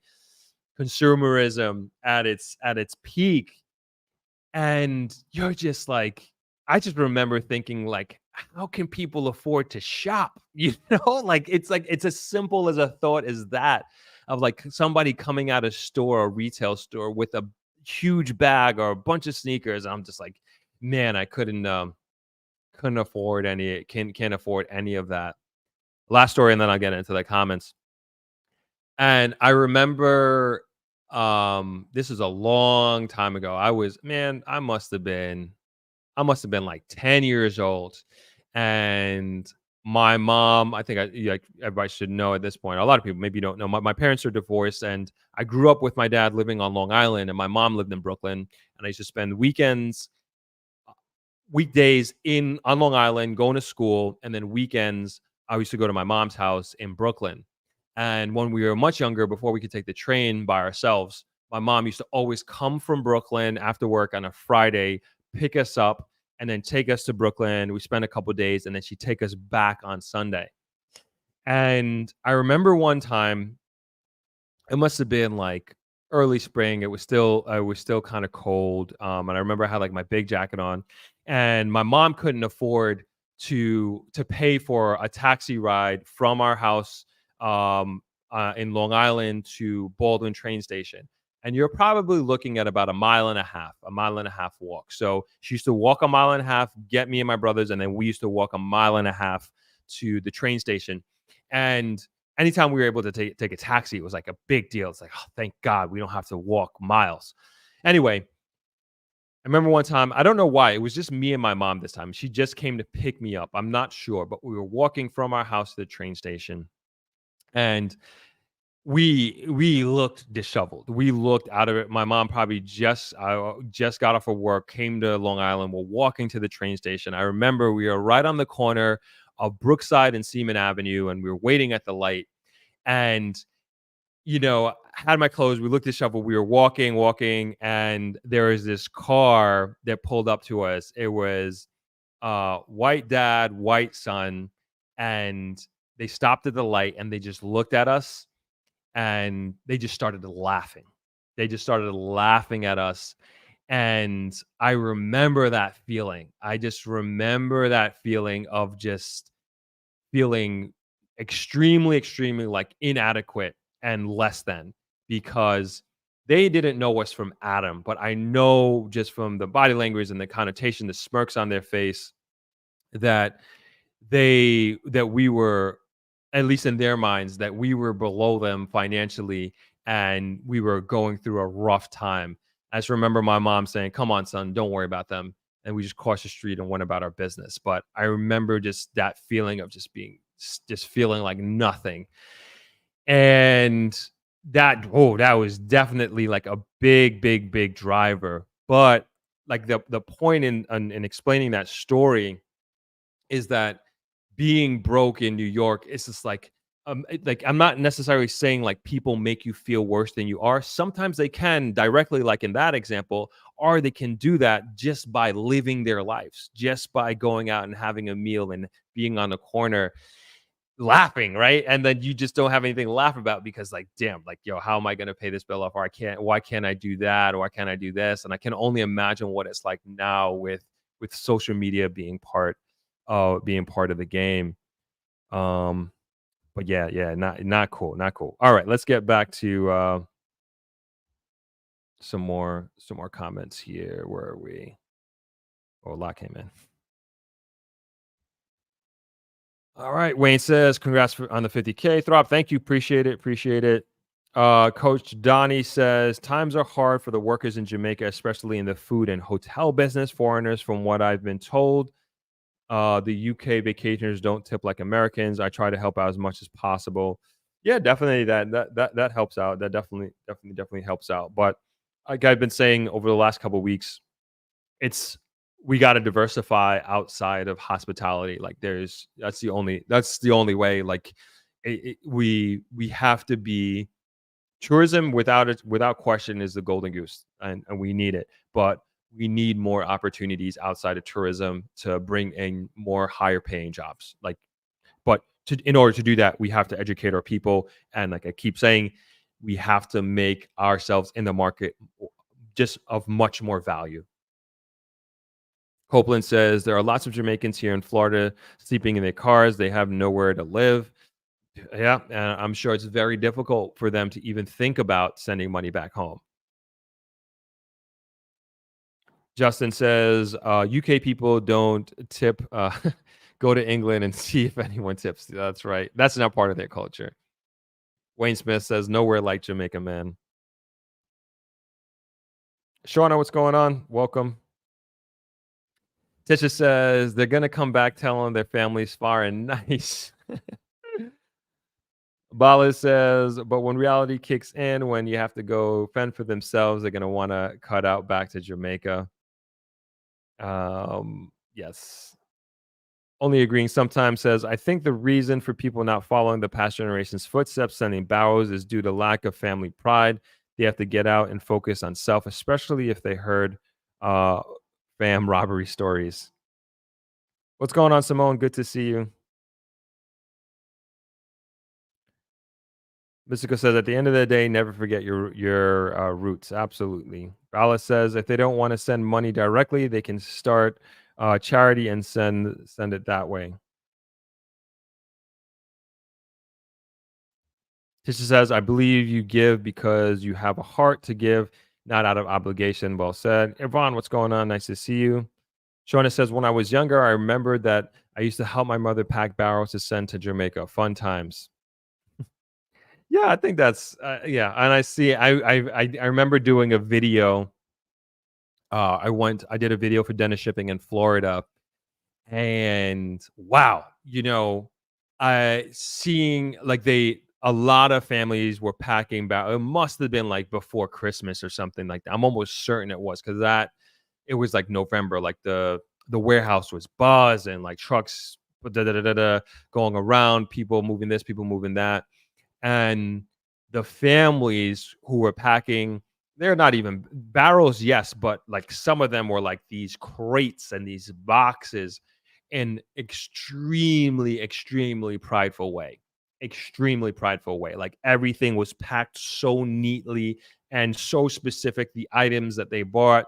consumerism at its peak. And you're just like, I just remember thinking like, how can people afford to shop? Like it's as simple as a thought as that, of like somebody coming out of a retail store with a huge bag or a bunch of sneakers. I'm just like, man, I couldn't afford any, can't afford any of that. Last story, and then I'll get into the comments. And I remember, this is a long time ago. I must have been like 10 years old. And my mom, I think like everybody should know at this point. A lot of people maybe don't know. My parents are divorced, and I grew up with my dad living on Long Island, and my mom lived in Brooklyn. And I used to spend weekdays in on Long Island going to school, and then weekends I used to go to my mom's house in Brooklyn. And when we were much younger, before we could take the train by ourselves, my mom used to always come from Brooklyn after work on a Friday, pick us up, and then take us to Brooklyn. We spent a couple days, and then she'd take us back on Sunday. And I remember one time, it must have been like early spring. It was still kind of cold. And I remember I had like my big jacket on, and my mom couldn't afford to pay for a taxi ride from our house in Long Island to Baldwin train station. And you're probably looking at about a mile and a half walk. So she used to walk a mile and a half, get me and my brothers, and then we used to walk a mile and a half to the train station. And anytime we were able to take a taxi, it was like a big deal. It's like, oh, thank God we don't have to walk miles. Anyway, I remember one time, I don't know why, it was just me and my mom this time. She just came to pick me up. I'm not sure, but we were walking from our house to the train station, and we looked disheveled. We looked out of it. My mom probably just got off of work, came to Long Island. We're walking to the train station. I remember we were right on the corner of Brookside and Seaman Avenue, and we were waiting at the light. And had my clothes. We looked disheveled. We were walking, and there was this car that pulled up to us. It was white dad, white son, and they stopped at the light and they just looked at us, and they just started laughing. They just started laughing at us. And I remember that feeling. I just remember that feeling of just feeling extremely, extremely like inadequate and less than, because they didn't know us from Adam. But I know just from the body language and the connotation, the smirks on their face, that we were, at least in their minds, that we were below them financially, and we were going through a rough time. I just remember my mom saying, "Come on, son, don't worry about them." And we just crossed the street and went about our business. But I remember just that feeling of just feeling like nothing. And that was definitely like a big, big, big driver. But like the point in explaining that story is that being broke in New York is just like, like, I'm not necessarily saying like people make you feel worse than you are. Sometimes they can directly, like in that example, or they can do that just by living their lives, just by going out and having a meal and being on the corner laughing, right? And then you just don't have anything to laugh about because, like, damn, like, yo, how am I going to pay this bill off? Or why can't I do that? Or why can't I do this? And I can only imagine what it's like now with social media being part of the game. But yeah, not cool, not cool. All right, let's get back to some more comments here. Where are we? Oh, a lot came in. All right, Wayne says, congrats on the 50K. Throp, thank you. Appreciate it. Appreciate it. Coach Donnie says, times are hard for the workers in Jamaica, especially in the food and hotel business. Foreigners, from what I've been told, the UK vacationers don't tip like Americans. I try to help out as much as possible. Yeah, definitely that helps out. That definitely helps out. But like I've been saying over the last couple of weeks, it's we got to diversify outside of hospitality. Like that's the only way. Like we have to be, tourism without question is the golden goose, and we need it. But we need more opportunities outside of tourism to bring in more higher paying jobs. Like, but in order to do that, we have to educate our people. And like I keep saying, we have to make ourselves in the market just of much more value. Copeland says, there are lots of Jamaicans here in Florida sleeping in their cars. They have nowhere to live. Yeah, and I'm sure it's very difficult for them to even think about sending money back home. Justin says, UK people don't tip. Go to England and see if anyone tips. That's right. That's not part of their culture. Wayne Smith says, nowhere like Jamaica, man. Shauna, what's going on? Welcome. Tisha says, they're going to come back telling their families far and nice. Bala says, but when reality kicks in, when you have to go fend for themselves, they're going to want to cut out back to Jamaica. Yes. Only agreeing sometimes says, I think the reason for people not following the past generation's footsteps, sending barrows, is due to lack of family pride. They have to get out and focus on self, especially if they heard uh, fam robbery stories. What's going on, Simone? Good to see you. Mystical says, at the end of the day, never forget your roots. Absolutely. Alice says, if they don't want to send money directly, they can start charity and send it that way. Tisha says, I believe you give because you have a heart to give, not out of obligation. Well said. Yvonne, what's going on? Nice to see you. Shona says, when I was younger, I remembered that I used to help my mother pack barrels to send to Jamaica. Fun times. Yeah, I think that's yeah. And I see. I remember doing a video. I did a video for Dennis Shipping in Florida, and wow, I seeing like a lot of families were packing back. It must have been like before Christmas or something like that. I'm almost certain it was because it was like November. Like the warehouse was buzzing, like trucks going around, people moving this, people moving that, and the families who were packing, they're not even barrels, yes, but like some of them were like these crates and these boxes in extremely prideful way. Extremely prideful way. Like everything was packed so neatly and so specific, the items that they bought.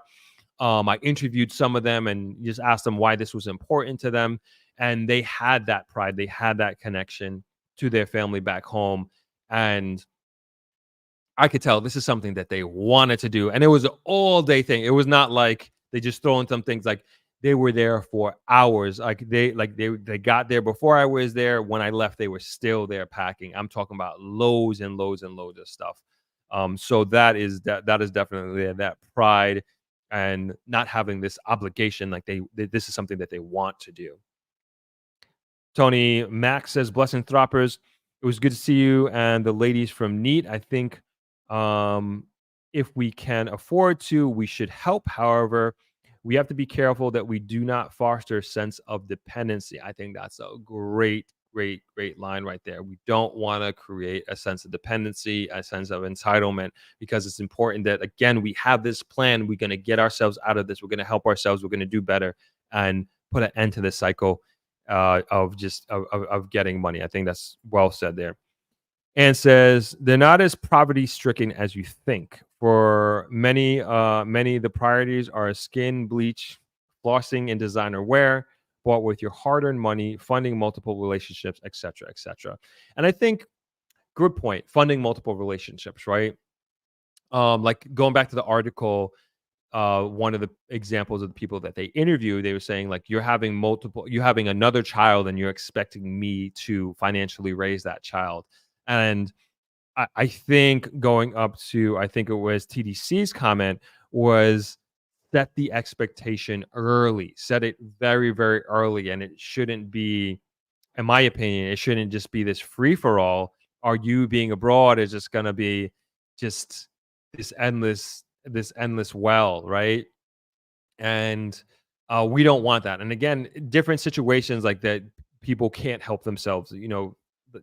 I interviewed some of them and just asked them why this was important to them. And they had that pride, they had that connection to their family back home. And I could tell this is something that they wanted to do. And it was an all day thing. It was not like they just throw in some things. Like they were there for hours. They got there before I was there. When I left, they were still there packing. I'm talking about loads and loads and loads of stuff. So that is definitely that pride and not having this obligation. Like this is something that they want to do. Tony Max says, blessing throppers. It was good to see you and the ladies from Neat. I think if we can afford to, we should help. However, we have to be careful that we do not foster a sense of dependency. I think that's a great line right there. We don't want to create a sense of dependency, a sense of entitlement, because it's important that, again, we have this plan. We're going to get ourselves out of this. We're going to help ourselves. We're going to do better and put an end to this cycle of getting money. I think that's well said there. And says they're not as poverty stricken as you think. For many, the priorities are skin bleach, flossing, and designer wear, bought with your hard-earned money, funding multiple relationships, etc., etc. And I think good point. Funding multiple relationships, right? Like going back to the article, one of the examples of the people that they interviewed, they were saying like you're having another child and you're expecting me to financially raise that child. And I think going up to, I think it was TDC's comment was set the expectation early, set it very, very early. And it shouldn't be, in my opinion, it shouldn't just be this free for all. Are you being abroad is just going to be just this endless well, right? And we don't want that. And again, different situations like that, people can't help themselves.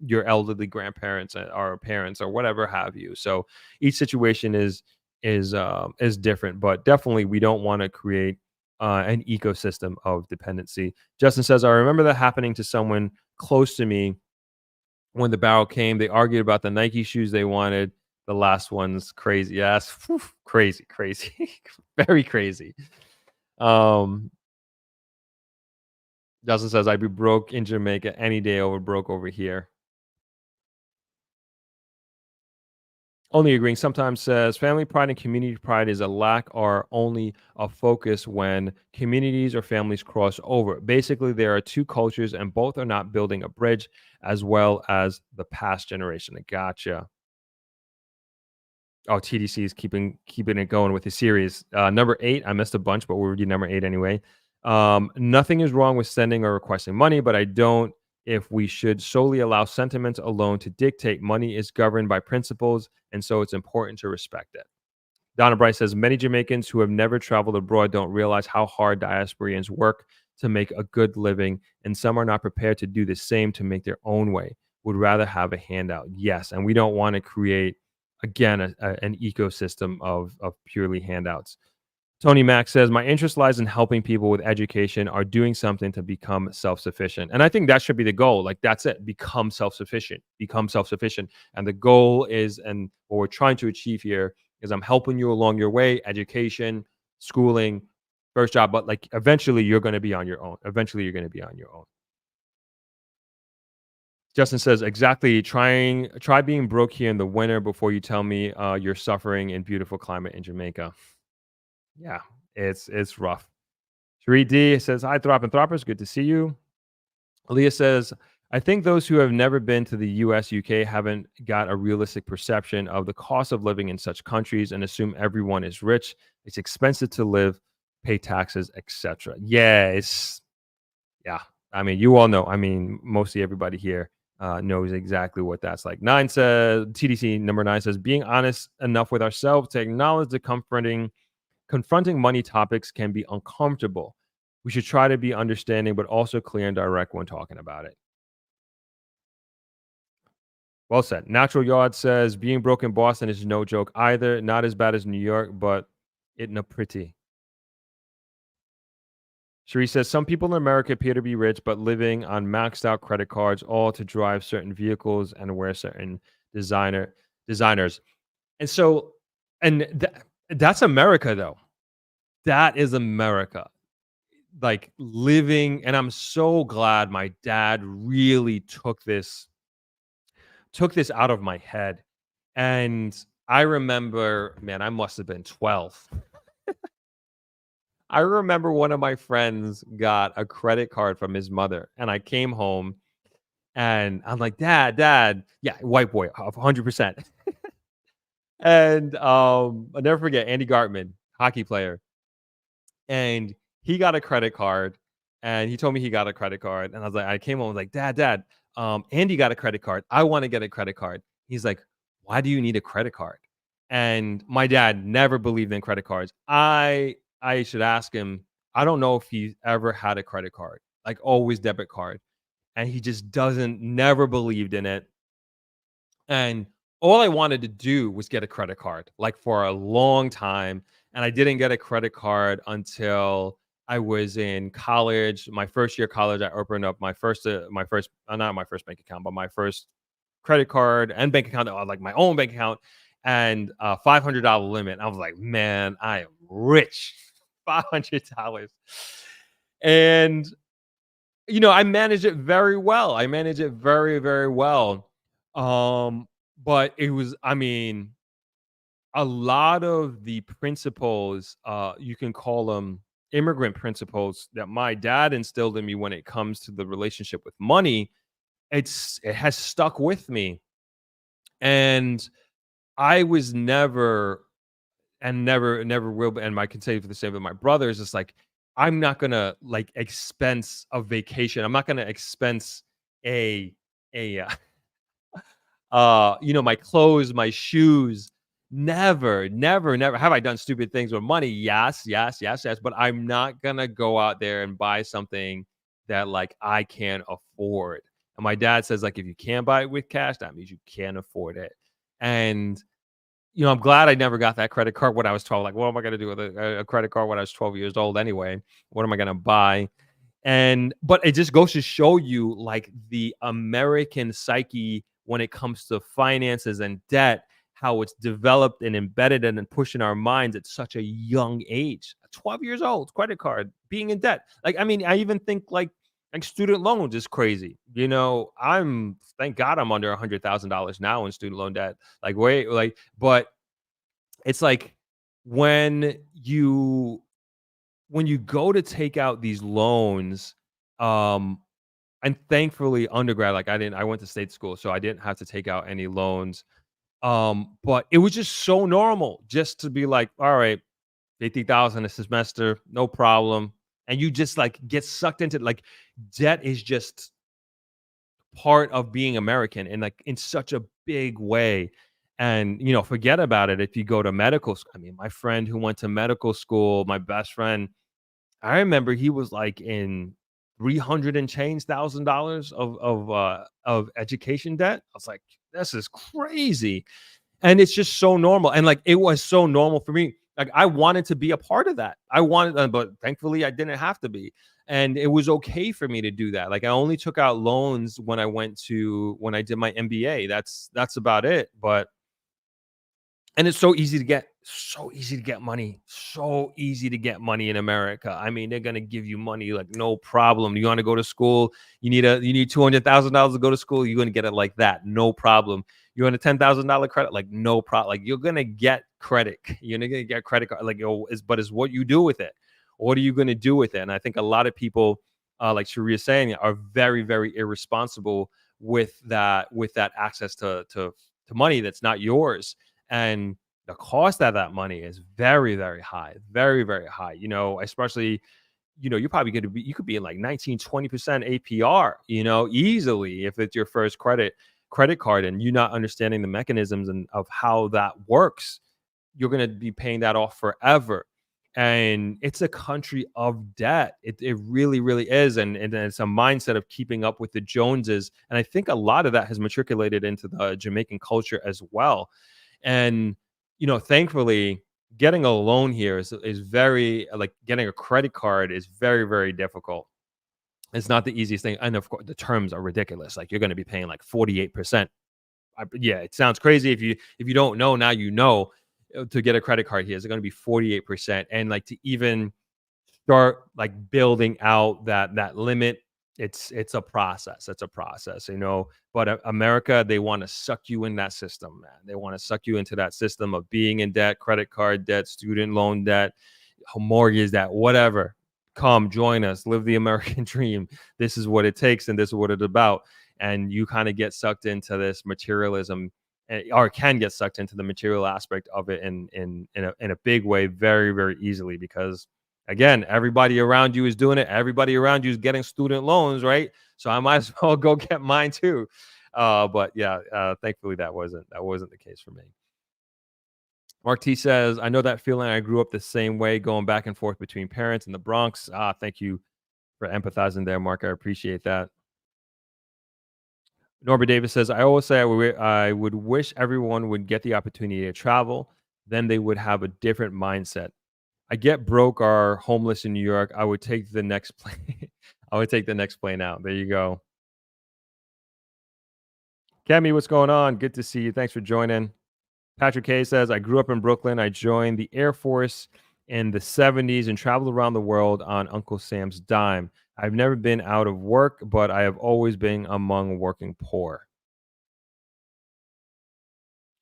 Your elderly grandparents or parents or whatever have you. So each situation is different, but definitely we don't want to create an ecosystem of dependency. Justin says, I remember that happening to someone close to me when the barrel came. They argued about the Nike shoes they wanted. The last one's crazy. Yes, crazy, very crazy. Justin says, I'd be broke in Jamaica any day over broke over here. Only agreeing. Sometimes says family pride and community pride is a lack or only a focus when communities or families cross over. Basically, there are two cultures and both are not building a bridge as well as the past generation. Gotcha. Oh, TDC is keeping it going with the series. Number 8, I missed a bunch, but we're reading number 8 anyway. Nothing is wrong with sending or requesting money, but I don't if we should solely allow sentiments alone to dictate. Money is governed by principles, and so it's important to respect it. Donna Bryce says many Jamaicans who have never traveled abroad don't realize how hard diasporians work to make a good living, and some are not prepared to do the same to make their own way. Would rather have a handout. Yes, and we don't want to create again an ecosystem of purely handouts. Tony Mack says, my interest lies in helping people with education or doing something to become self-sufficient. And I think that should be the goal. Like, that's it. Become self-sufficient. Become self-sufficient. And the goal is, and what we're trying to achieve here is I'm helping you along your way, education, schooling, first job. But like eventually you're going to be on your own. Eventually you're going to be on your own. Justin says, exactly. Try being broke here in the winter before you tell me you're suffering in beautiful climate in Jamaica. Yeah, it's rough. Sheree D says, hi, Throp and Throppers. Good to see you. Aaliyah says, I think those who have never been to the US, UK haven't got a realistic perception of the cost of living in such countries and assume everyone is rich. It's expensive to live, pay taxes, etc. Yeah. I mean, you all know. I mean, mostly everybody here knows exactly what that's like. TDC number 9 says, being honest enough with ourselves to acknowledge the confronting money topics can be uncomfortable. We should try to be understanding, but also clear and direct when talking about it. Well said. Natural Yard says, being broke in Boston is no joke either. Not as bad as New York, but it no pretty. Cherie says, some people in America appear to be rich, but living on maxed out credit cards, all to drive certain vehicles and wear certain designers. And so, that's America, though. That is America. Like living, and I'm so glad my dad really took this out of my head. And I remember, man, I must have been 12. I remember one of my friends got a credit card from his mother, and I came home and I'm like, Dad, yeah, white boy, 100%. And I'll never forget Andy Gartman, hockey player. And he got a credit card, and he told me he got a credit card. And I came home, I was like, Dad, Andy got a credit card. I want to get a credit card. He's like, why do you need a credit card? And my dad never believed in credit cards. I should ask him. I don't know if he's ever had a credit card, like always debit card. And he just never believed in it. And all I wanted to do was get a credit card, like for a long time. And I didn't get a credit card until I was in college. My first year of college, I opened up not my first bank account, but my first credit card and bank account, like my own bank account, and a $500 limit. I was like, man, I am rich. $500. And, I manage it very well. I manage it very, very well. But it was, a lot of the principles, you can call them immigrant principles that my dad instilled in me when it comes to the relationship with money. It has stuck with me. And I was never will, and I can say for the same with my brothers, it's like, I'm not gonna like expense a vacation. I'm not gonna expense a my clothes, my shoes. Never have I done stupid things with money. Yes. But I'm not gonna go out there and buy something that like I can't afford. And my dad says, like, if you can't buy it with cash, that means you can't afford it. And I'm glad I never got that credit card when I was 12. Like, what am I going to do with a credit card when I was 12 years old anyway? What am I going to buy? But it just goes to show you like the American psyche when it comes to finances and debt, how it's developed and embedded and pushed in our minds at such a young age. 12 years old, credit card, being in debt. Like, I even think like Like student loans is crazy. Thank God I'm under $100,000 now in student loan debt. Like, wait, like, but it's like when you when you go to take out these loans, um, and thankfully undergrad, like I went to state school, so I didn't have to take out any loans. But it was just so normal just to be like, all right, 50,000 a semester, no problem. And you just like get sucked into like debt is just part of being American and like in such a big way. And forget about it if you go to medical school. I mean, my friend who went to medical school, my best friend, I remember he was like in 300 and change $1,000 of education debt. I was like, this is crazy. And it's just so normal. And like it was so normal for me. Like I wanted to be a part of that. I wanted, but thankfully I didn't have to be. And it was okay for me to do that. Like I only took out loans when I did my MBA. That's about it. But and it's so easy to get money, so easy to get money in America. I mean, they're gonna give you money like no problem. You want to go to school, you need $200,000 to go to school, you're gonna get it like that, no problem. You want a $10,000 credit, like no problem. Like you're gonna get credit, you're gonna get credit card, like but it's what you do with it. What are you gonna do with it? And I think a lot of people, like Sharia saying, are very, very irresponsible with that access to money that's not yours. And the cost of that money is very, very high, very, very high. Especially, you could be in like 19-20% APR, easily if it's your first credit card and you're not understanding the mechanisms and of how that works. You're going to be paying that off forever. And it's a country of debt. It really, really is. And it's a mindset of keeping up with the Joneses. And I think a lot of that has matriculated into the Jamaican culture as well. And thankfully, getting a loan here is very, like, getting a credit card is very, very difficult. It's not the easiest thing, and of course the terms are ridiculous. Like you're going to be paying like 48%. Yeah, it sounds crazy if you don't know, now to get a credit card here is going to be 48%. And like to even start like building out that limit, it's a process. It's a process. But America, they want to suck you in that system, man. They want to suck you into that system of being in debt, credit card debt, student loan debt, mortgage debt, whatever. Come join us, live the American dream. This is what it takes and this is what it's about. And you kind of get sucked into this materialism, or can get sucked into the material aspect of it in a big way very, very easily, because again, everybody around you is doing it. Everybody around you is getting student loans, right? So I might as well go get mine too. But yeah, thankfully that wasn't the case for me. Mark T says, I know that feeling. I grew up the same way, going back and forth between parents in the Bronx. Thank you for empathizing there, Mark. I appreciate that. Norbert Davis says, I always say I would wish everyone would get the opportunity to travel. Then they would have a different mindset. I get broke or homeless in New York. I would take the next plane. I would take the next plane out. There you go. Cami, what's going on? Good to see you. Thanks for joining. Patrick K says, I grew up in Brooklyn. I joined the Air Force in the 70s and traveled around the world on Uncle Sam's dime. I've never been out of work, but I have always been among working poor.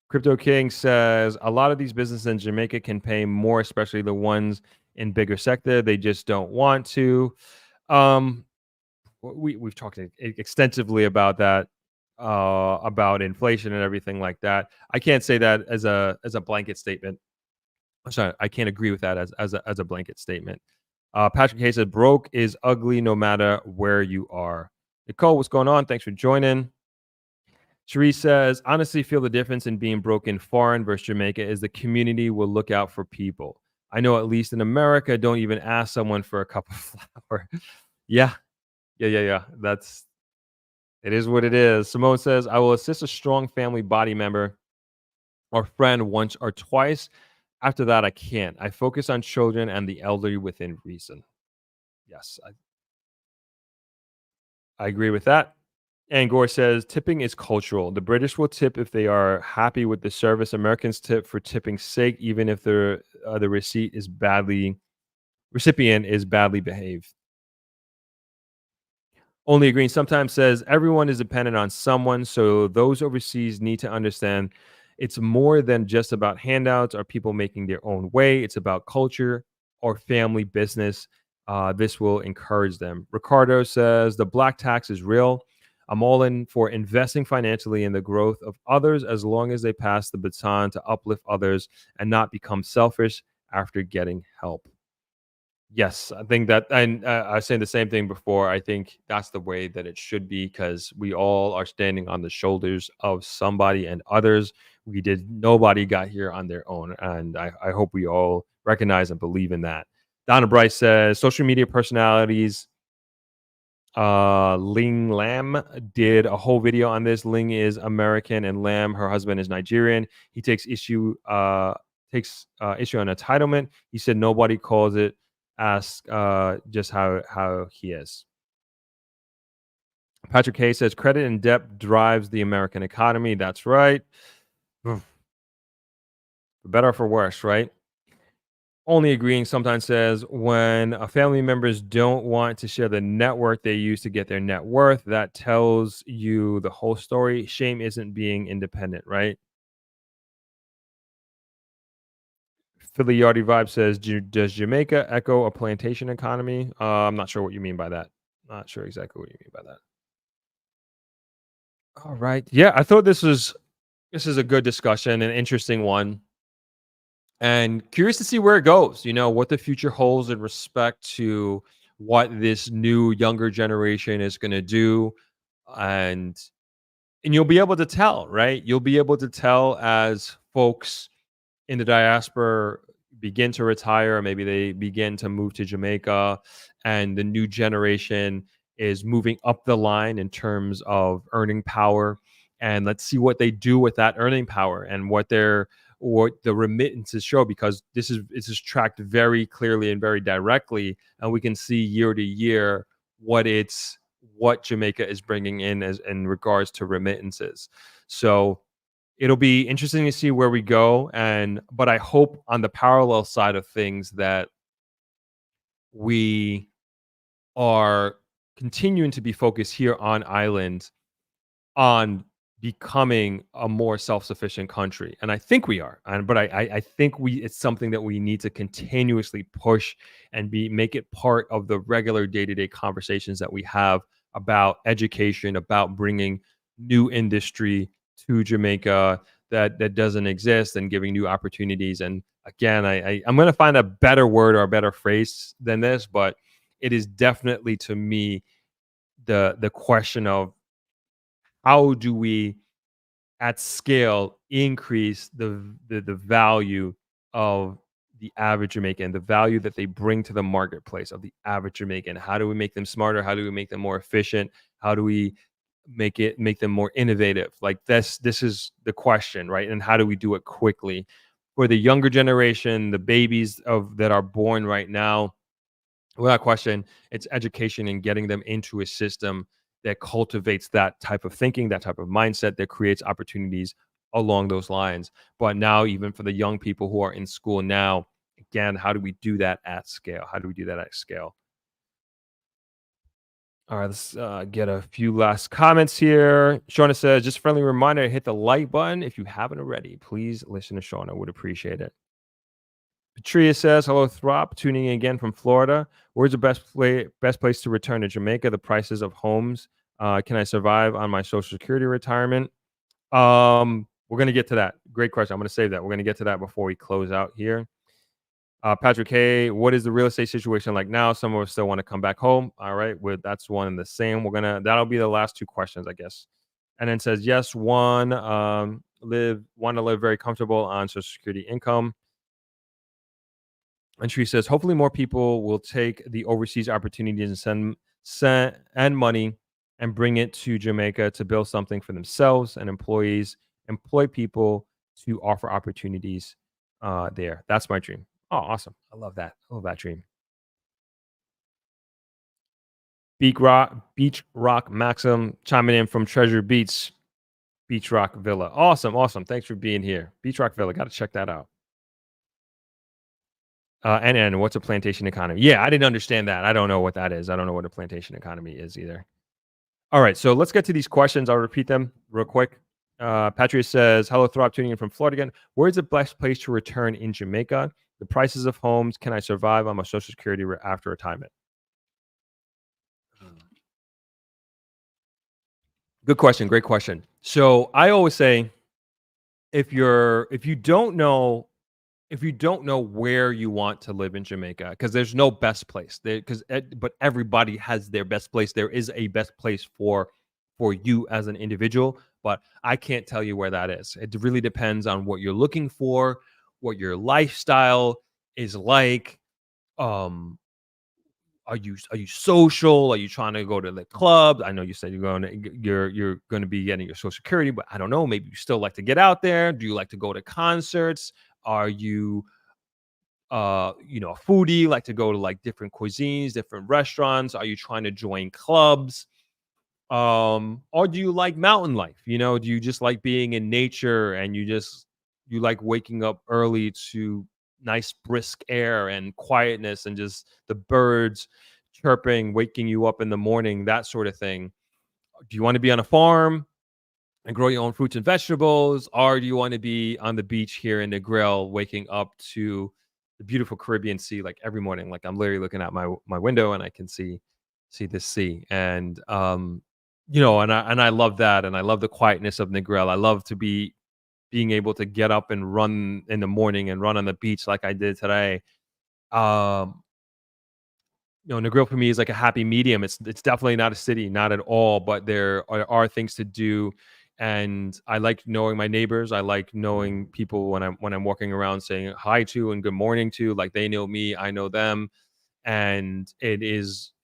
Crypto King says, a lot of these businesses in Jamaica can pay more, especially the ones in bigger sector. They just don't want to. We've talked extensively about that, about inflation and everything like that. I can't say that as a blanket statement. I'm sorry, I can't agree with that as a blanket statement. Patrick Hayes said, broke is ugly no matter where you are. Nicole, what's going on? Thanks for joining. Cherie says, honestly feel the difference in being broke in foreign versus Jamaica is the community will look out for people. I know at least in America, don't even ask someone for a cup of flour. Yeah. It is what it is. Simone says, I will assist a strong family body member or friend once or twice. After that, I can't. I focus on children and the elderly within reason. Yes, I agree with that. And Gore says, tipping is cultural. The British will tip if they are happy with the service. Americans tip for tipping's sake, even if the recipient is badly behaved. Only Agreeing sometimes says everyone is dependent on someone, so those overseas need to understand it's more than just about handouts or people making their own way. It's about culture or family business. This will encourage them. Ricardo says the black tax is real. I'm all in for investing financially in the growth of others as long as they pass the baton to uplift others and not become selfish after getting help. Yes, I think that, and I was saying the same thing before. I think that's the way that it should be because we all are standing on the shoulders of somebody and others. Nobody got here on their own. And I hope we all recognize and believe in that. Donna Bryce says social media personalities. Ling Lam did a whole video on this. Ling is American and Lam, her husband, is Nigerian. He takes issue on entitlement. He said nobody calls it. Ask just how he is. Patrick Hayes says credit and debt drives the American economy. That's right. For better or for worse, right? Only Agreeing sometimes says when family members don't want to share the network they use to get their net worth, that tells you the whole story. Shame isn't being independent, right? Philly Yardy Vibe says, does Jamaica echo a plantation economy? I'm not sure what you mean by that. Not sure exactly what you mean by that. All right. Yeah, I thought this is a good discussion, an interesting one, and curious to see where it goes. What the future holds in respect to what this new younger generation is going to do, and you'll be able to tell, right? You'll be able to tell as folks in the diaspora begin to retire, maybe they begin to move to Jamaica, and the new generation is moving up the line in terms of earning power. And let's see what they do with that earning power and what the remittances show, because this is tracked very clearly and very directly, and we can see year to year what Jamaica is bringing in as in regards to remittances. So it'll be interesting to see where we go, but I hope on the parallel side of things that we are continuing to be focused here on island on becoming a more self-sufficient country, and I think we are. But I think it's something that we need to continuously push and make it part of the regular day-to-day conversations that we have about education, about bringing new industry to Jamaica that doesn't exist, and giving new opportunities. And again, I'm going to find a better word or a better phrase than this, but it is definitely, to me, the question of how do we at scale increase the value of the average Jamaican, the value that they bring to the marketplace of the average Jamaican. How do we make them smarter? How do we make them more efficient? How do we make them more innovative? Like this is the question, right? And how do we do it quickly? For the younger generation, the babies that are born right now, without question, it's education and getting them into a system that cultivates that type of thinking, that type of mindset, that creates opportunities along those lines. But now, even for the young people who are in school now, again, how do we do that at scale? How do we do that at scale? All right, let's get a few last comments here. Shauna says, just a friendly reminder to hit the like button if you haven't already. Please listen to Shauna. Would appreciate it. Patria says, hello, Throp, tuning in again from Florida. Where's the best place to return to Jamaica? The prices of homes. Can I survive on my Social Security retirement? We're going to get to that. Great question. I'm going to save that. We're going to get to that before we close out here. Patrick Hay, what is the real estate situation like now? Some of us still want to come back home. All right, that's one and the same. That'll be the last two questions, I guess. And then says, yes, want to live very comfortable on Social Security income. And she says, hopefully more people will take the overseas opportunities and send money and bring it to Jamaica to build something for themselves and employ people to offer opportunities there. That's my dream. Oh, awesome. I love that. I love that dream. Beach Rock Maxim chiming in from Treasure Beach Rock Villa. Awesome. Thanks for being here. Beach Rock Villa. Got to check that out. And what's a plantation economy? Yeah, I didn't understand that. I don't know what that is. I don't know what a plantation economy is either. All right, so let's get to these questions. I'll repeat them real quick. Patria says, "Hello, Throp, tuning in from Florida again. Where is the best place to return in Jamaica? The prices of homes. Can I survive on my Social Security after retirement?" Good question. Great question. So I always say, if you don't know where you want to live in Jamaica, because there's no best place, because but everybody has their best place. There is a best place for you as an individual, but I can't tell you where that is. It really depends on what you're looking for, what your lifestyle is like. Um, are you social? Are you trying to go to the club? I know you said you're going to be getting your Social Security, but I don't know. Maybe you still like to get out there. Do you like to go to concerts? Are you a foodie, like to go to like different cuisines, different restaurants? Are you trying to join clubs? Or do you like mountain life? Do you just like being in nature, and you like waking up early to nice brisk air and quietness and just the birds chirping, waking you up in the morning, that sort of thing? Do you want to be on a farm and grow your own fruits and vegetables, or do you want to be on the beach here in the grill, waking up to the beautiful Caribbean Sea like every morning? Like, I'm literally looking out my window and I can see this sea, and and I love that, and I love the quietness of Negril. I love to being able to get up and run in the morning and run on the beach like I did today. Um, Negril for me is like a happy medium. It's definitely not a city, not at all, but there are things to do, and I like knowing my neighbors. I like knowing people when I'm walking around, saying hi to and good morning to. Like, they know me, I know them, and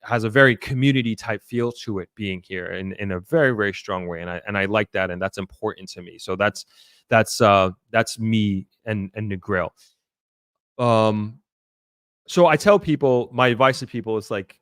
has a very community type feel to it, being here in a very, very strong way, and I like that, and that's important to me. So that's me and Negril. Um, so I tell people, my advice to people is like,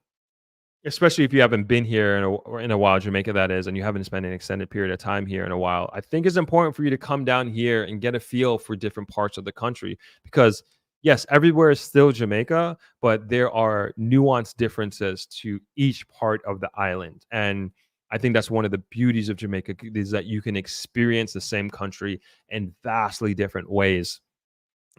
especially if you haven't been here in a while, Jamaica that is, and you haven't spent an extended period of time here in a while, I think it's important for you to come down here and get a feel for different parts of the country, because yes, everywhere is still Jamaica, but there are nuanced differences to each part of the island. And I think that's one of the beauties of Jamaica, is that you can experience the same country in vastly different ways.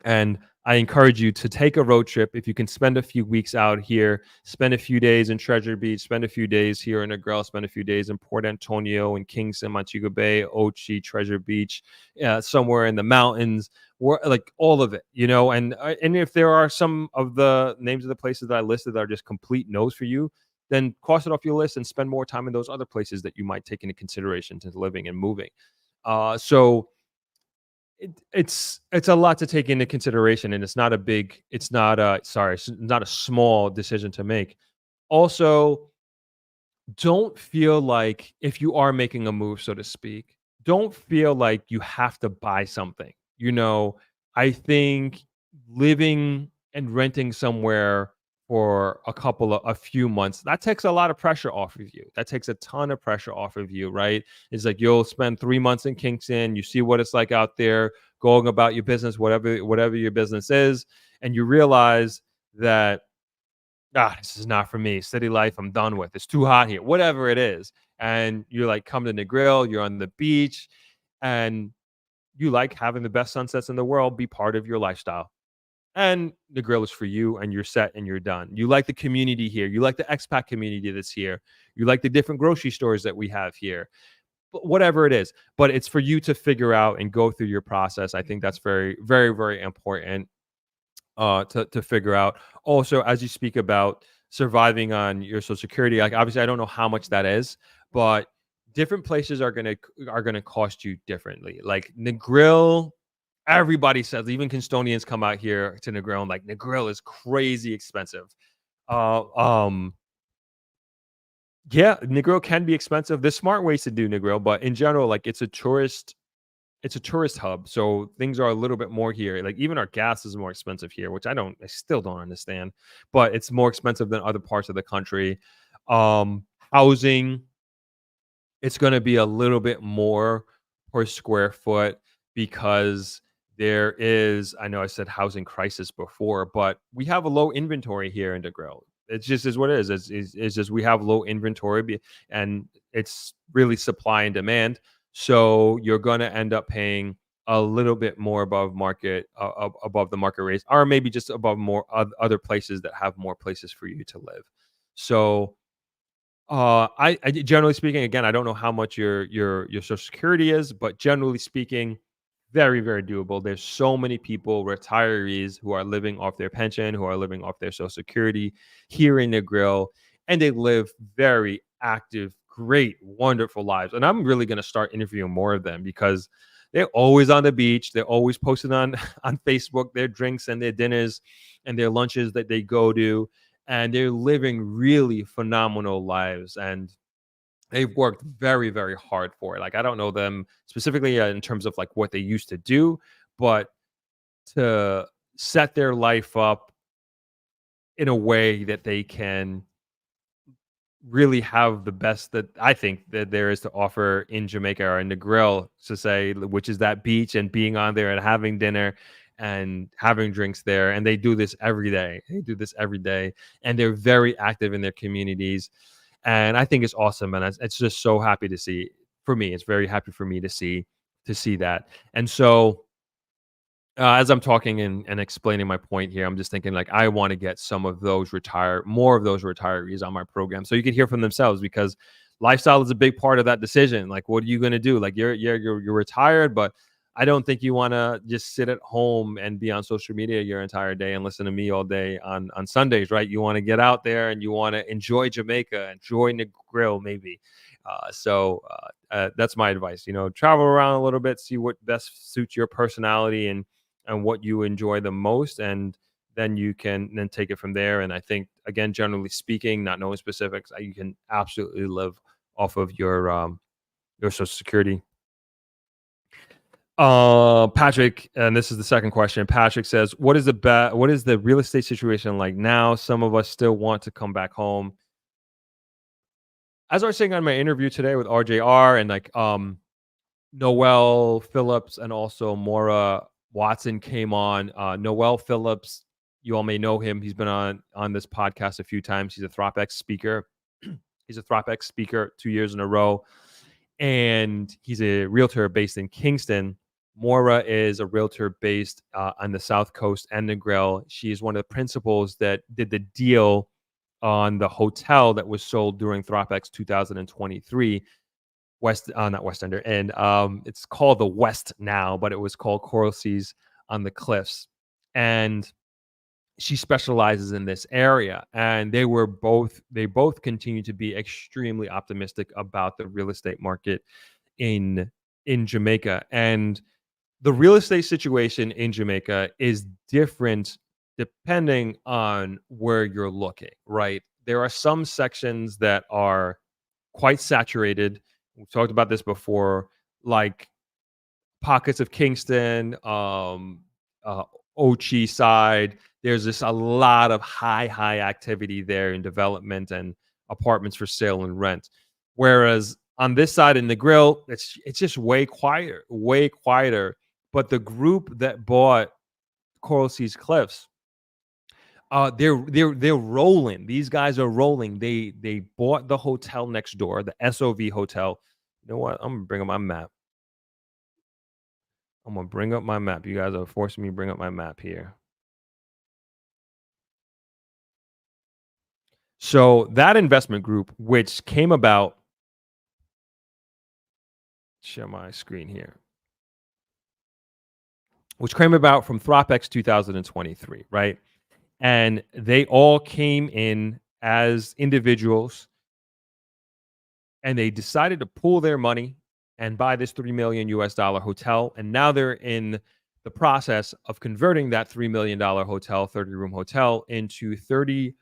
And I encourage you to take a road trip. If you can spend a few weeks out here, spend a few days in Treasure Beach, spend a few days here in Negril, spend a few days in Port Antonio and Kingston, Montego Bay, Ochi, Treasure Beach, somewhere in the mountains, like all of it, and if there are some of the names of the places that I listed that are just complete no's for you, then cross it off your list and spend more time in those other places that you might take into consideration to living and moving. So it's a lot to take into consideration, and it's not a small decision to make. Also, don't feel like, if you are making a move, so to speak, don't feel like you have to buy something. I think living and renting somewhere for a few months, that takes a lot of pressure off of you. That takes a ton of pressure off of you, right? It's like, you'll spend 3 months in Kingston, you see what it's like out there, going about your business, whatever your business is, and you realize that, this is not for me. City life, I'm done with. It's too hot here. Whatever it is. And you're like, come to the grill, you're on the beach, and you like having the best sunsets in the world be part of your lifestyle. And the grill is for you, and you're set and you're done. You like the community here. You like the expat community that's here. You like the different grocery stores that we have here. But whatever it is. But it's for you to figure out and go through your process. I think that's very, very, very important to figure out. Also, as you speak about surviving on your Social Security, like, obviously I don't know how much that is, but different places are gonna cost you differently. Like Negril, everybody says, even Kingstonians come out here to Negril and like, Negril is crazy expensive. Uh, um, yeah, Negril can be expensive. There's smart ways to do Negril, but in general, like, it's a tourist hub, so things are a little bit more here. Like, even our gas is more expensive here, which I still don't understand, but it's more expensive than other parts of the country. Housing, it's going to be a little bit more per square foot, because I know I said housing crisis before, but we have a low inventory here in the grill. It's just is what it is. It's just we have low inventory and it's really supply and demand. So you're going to end up paying a little bit more above market, above the market rates, or maybe just above more other places that have more places for you to live. So I generally speaking, again, I don't know how much your Social Security is, but generally speaking, very, very doable. There's so many people, retirees, who are living off their pension, who are living off their Social Security here in the grill, and they live very active, great, wonderful lives. And I'm really going to start interviewing more of them because they're always on the beach. They're always posting on on Facebook their drinks and their dinners and their lunches that they go to, and they're living really phenomenal lives. And they've worked very, very hard for it. Like, I don't know them specifically in terms of like what they used to do, but to set their life up in a way that they can really have the best that I think that there is to offer in Jamaica or in the grill, to say, which is that beach and being on there and having dinner and having drinks there. And they do this every day. They do this every day, and they're very active in their communities. And I think it's awesome, and it's just so happy to see. For me, it's very happy for me to see that. And so as I'm talking and explaining my point here, I'm just thinking like I want to get more of those retirees on my program, so you can hear from themselves, because lifestyle is a big part of that decision. Like, what are you going to do? Like, you're retired, but I don't think you want to just sit at home and be on social media your entire day and listen to me all day on Sundays, right? You want to get out there and you want to enjoy Jamaica, enjoy the grill, maybe. That's my advice. Travel around a little bit, see what best suits your personality and what you enjoy the most, and then you can then take it from there. And I think, again, generally speaking, not knowing specifics, you can absolutely live off of your Social Security. Patrick, and this is the second question. Patrick says, what is the real estate situation like now? Some of us still want to come back home. As I was saying on my interview today with RJR, and like Noel Phillips and also Maura Watson came on. Noel Phillips, you all may know him. He's been on this podcast a few times. He's a ThropX speaker. He's a ThropX speaker 2 years in a row, and he's a realtor based in Kingston. Maura is a realtor based on the South Coast and Negril. She is one of the principals that did the deal on the hotel that was sold during ThropX 2023. Not West Ender, and it's called the West now, but it was called Coral Seas on the Cliffs. And she specializes in this area, and they both continue to be extremely optimistic about the real estate market in Jamaica. And the real estate situation in Jamaica is different depending on where you're looking, right? There are some sections that are quite saturated. We've talked about this before, like pockets of Kingston, Ochi side. There's just a lot of high activity there in development and apartments for sale and rent. Whereas on this side in the grill, it's just way quieter. But the group that bought Coral Seas Cliffs, they're rolling. These guys are rolling. They bought the hotel next door, the SOV hotel. You know what? I'm gonna bring up my map. You guys are forcing me to bring up my map here. So that investment group, which came about, share my screen here, which came about from ThropX 2023, right? And they all came in as individuals, and they decided to pool their money and buy this $3 million hotel. And now they're in the process of converting that $3 million hotel, 30-room hotel, into 30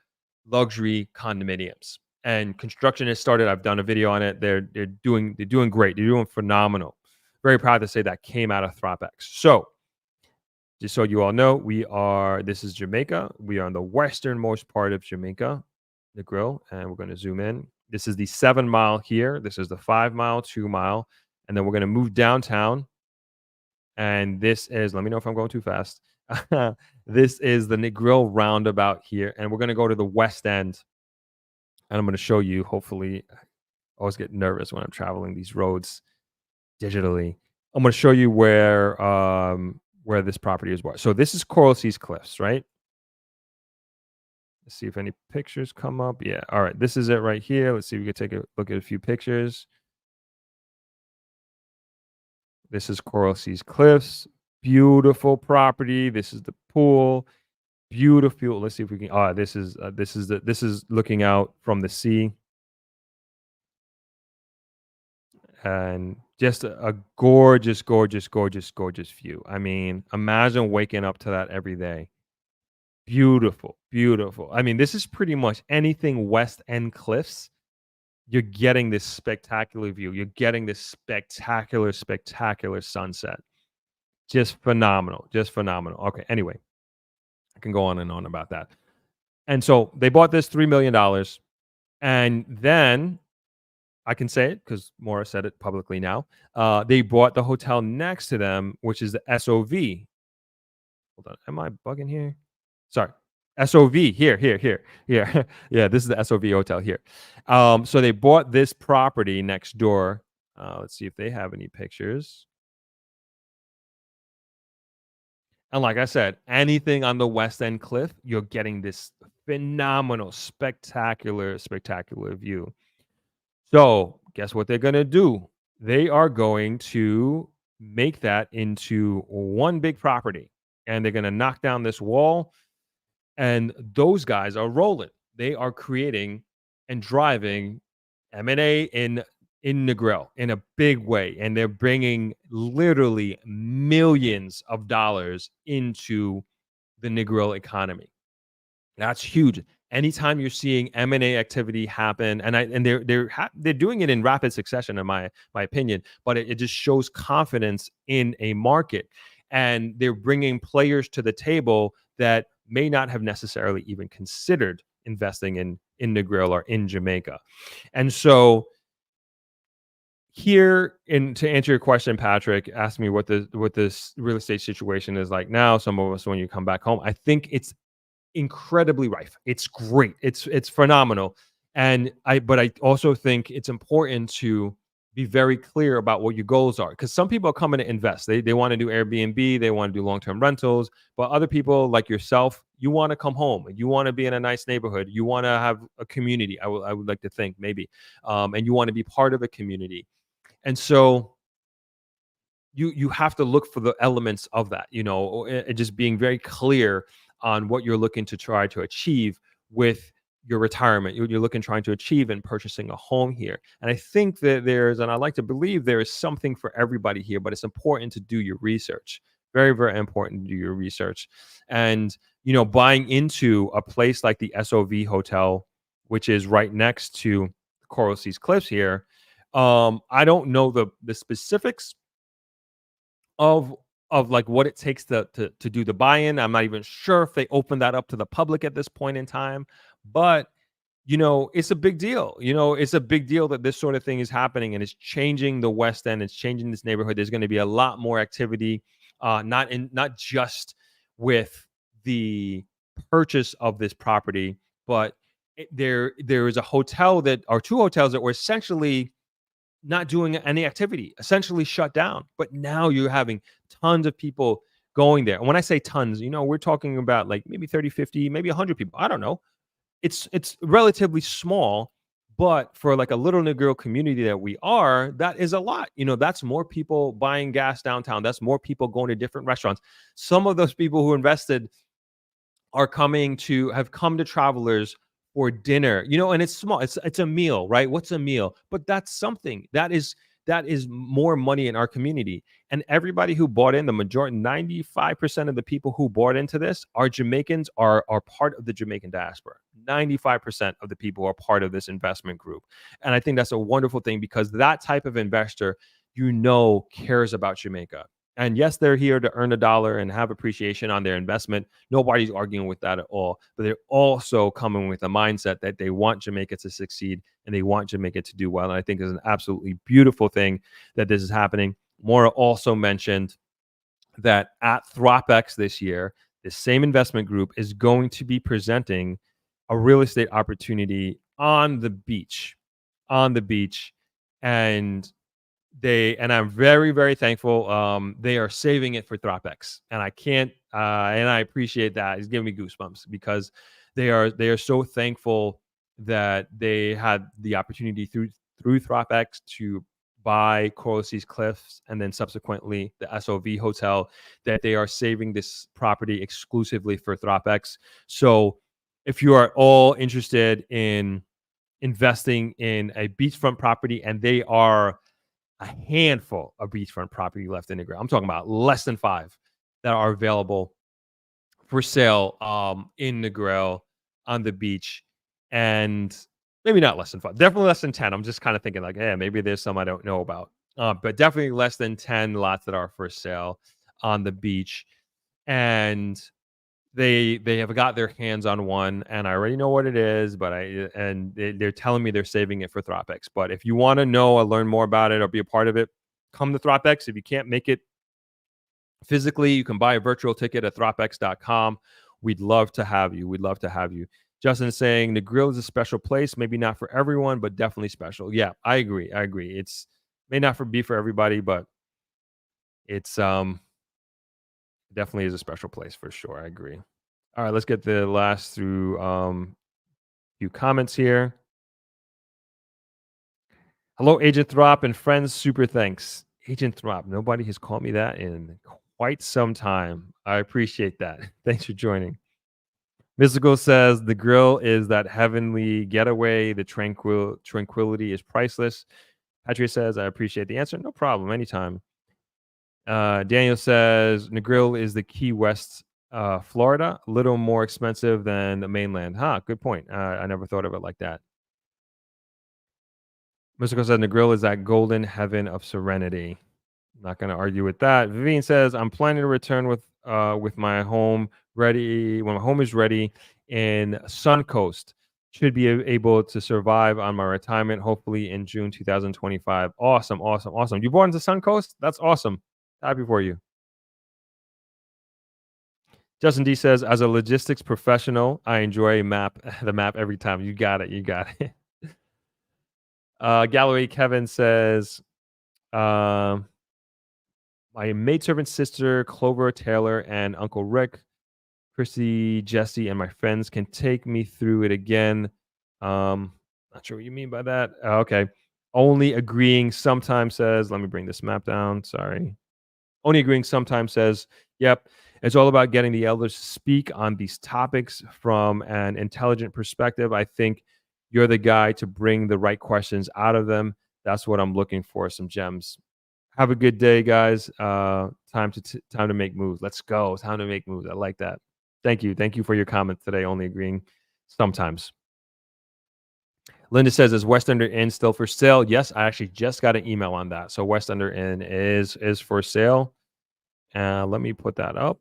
luxury condominiums. And construction has started. I've done a video on it. They're doing great. They're doing phenomenal. Very proud to say that came out of ThropX. So just so you all know, this is Jamaica. We are on the westernmost part of Jamaica, the grill, and we're going to zoom in. This is the 7 mile here. This is the 5 mile, 2 mile. And then we're going to move downtown. And this is, let me know if I'm going too fast. This is the Negril roundabout here, and we're going to go to the west end, and I'm going to show you. Hopefully, I always get nervous when I'm traveling these roads digitally. I'm going to show you where this property is. So this is Coral Seas Cliffs, right? Let's see if any pictures come up. Yeah. All right. This is it right here. Let's see if we can take a look at a few pictures. This is Coral Seas Cliffs. Beautiful property. This is the pool. Beautiful. Let's see if we can. This is looking out from the sea, and just a gorgeous, gorgeous, gorgeous, gorgeous view. I mean, imagine waking up to that every day. Beautiful, beautiful. I mean, this is pretty much anything West End Cliffs. You're getting this spectacular view. You're getting this spectacular, spectacular sunset. Just phenomenal. Just phenomenal. Okay. Anyway, I can go on and on about that. And so they bought this $3 million. And then I can say it because Maura said it publicly now. They bought the hotel next to them, which is the SOV. Hold on. Am I bugging here? Sorry. SOV here. Yeah. Yeah. This is the SOV hotel here. So they bought this property next door. Let's see if they have any pictures. And like I said, anything on the West End Cliff, you're getting this phenomenal, spectacular, spectacular view. So guess what they're going to do? They are going to make that into one big property, and they're going to knock down this wall. And those guys are rolling. They are creating and driving M&A in Negril in a big way, and they're bringing literally millions of dollars into the Negril economy. That's huge. Anytime you're seeing M&A activity happen, and they're doing it in rapid succession, in my opinion, but it just shows confidence in a market, and they're bringing players to the table that may not have necessarily even considered investing in Negril or in Jamaica. And so here, to answer your question, Patrick asked me what this real estate situation is like now. Some of us, when you come back home, I think it's incredibly rife. It's great. It's phenomenal. But I also think it's important to be very clear about what your goals are, because some people are coming to invest. They want to do Airbnb, they want to do long-term rentals, but other people like yourself, you want to come home, you want to be in a nice neighborhood, you want to have a community. I would like to think maybe, and you want to be part of a community, and so you have to look for the elements of that, and just being very clear on what you're looking to try to achieve with your retirement, you're looking trying to achieve in purchasing a home here. And I think that and I like to believe there is something for everybody here, but it's important to do your research. Very, very important to do your research. And, buying into a place like the SOV Hotel, which is right next to Coral Seas Cliffs here, I don't know the specifics of like what it takes to do the buy-in. I'm not even sure if they open that up to the public at this point in time, but it's a big deal. It's a big deal that this sort of thing is happening, and it's changing the West End. It's changing this neighborhood. There's going to be a lot more activity, not just with the purchase of this property, but there is a hotel or two hotels that were essentially not doing any activity, essentially shut down. But now you're having tons of people going there. And when I say tons, we're talking about like maybe 30, 50, maybe 100 people. I don't know. It's relatively small, but for like a little Negril community that we are, that is a lot. That's more people buying gas downtown. That's more people going to different restaurants. Some of those people who invested have come to Travelers for dinner, and it's small. It's a meal, right? What's a meal? But that's something that is more money in our community. And everybody who bought in, the majority, 95% of the people who bought into this are Jamaicans, are part of the Jamaican diaspora. 95% of the people are part of this investment group. And I think that's a wonderful thing, because that type of investor, cares about Jamaica. And yes, they're here to earn a dollar and have appreciation on their investment. Nobody's arguing with that at all. But they're also coming with a mindset that they want Jamaica to succeed and they want Jamaica to do well. And I think it's an absolutely beautiful thing that this is happening. Maura also mentioned that at ThropX this year, this same investment group is going to be presenting a real estate opportunity on the beach, and I'm very, very thankful. They are saving it for ThropX, and I can't, and I appreciate that. It's giving me goosebumps because they are so thankful that they had the opportunity through ThropX to buy Coral Seas Cliffs and then subsequently the SOV Hotel, that they are saving this property exclusively for ThropX. So if you are at all interested in investing in a beachfront property, and they are a handful of beachfront property left in the ground. I'm talking about less than 5 that are available for sale in the grill on the beach, and maybe not less than 5, definitely less than 10. I'm just kind of thinking like, yeah, maybe there's some I don't know about, but definitely less than 10 lots that are for sale on the beach, and they have got their hands on one, and I already know what it is, but they're telling me they're saving it for ThropX. But if you want to know or learn more about it or be a part of it, come to ThropX. If you can't make it physically, you can buy a virtual ticket at thropx.com. We'd love to have you. We'd love to have you. Justin is saying the grill is a special place, maybe not for everyone, but definitely special. Yeah, I agree. It's may not be for everybody, but it's definitely is a special place for sure. I agree. All right, let's get the last through few comments here. Hello, Agent Throp and friends. Super thanks. Agent Throp. Nobody has called me that in quite some time. I appreciate that. Thanks for joining. Mystical says the grill is that heavenly getaway. The tranquility is priceless. Patria says, I appreciate the answer. No problem. Anytime. Daniel says Negril is the Key West, Florida, a little more expensive than the mainland. Good point. I never thought of it like that. Mystical says Negril is that golden heaven of serenity. Not going to argue with that. Vivian says I'm planning to return with my home ready when my home is ready in Suncoast. Should be able to survive on my retirement, hopefully in June 2025. Awesome. You born to Suncoast? That's awesome. Happy for you. Justin D says, as a logistics professional, I enjoy the map every time. You got it. Galloway Kevin says, my maidservant sister, Clover Taylor, and Uncle Rick, Chrissy, Jesse, and my friends can take me through it again. Not sure what you mean by that. Okay. Only agreeing sometimes says, let me bring this map down. Sorry. Only agreeing sometimes says, yep, it's all about getting the elders to speak on these topics from an intelligent perspective. I think you're the guy to bring the right questions out of them. That's what I'm looking for, some gems. Have a good day, guys. Time to make moves. Let's go. Time to make moves. I like that. Thank you for your comments today. Only agreeing sometimes. Linda says, is West Under Inn still for sale? Yes, I actually just got an email on that. So West Under Inn is for sale. Let me put that up.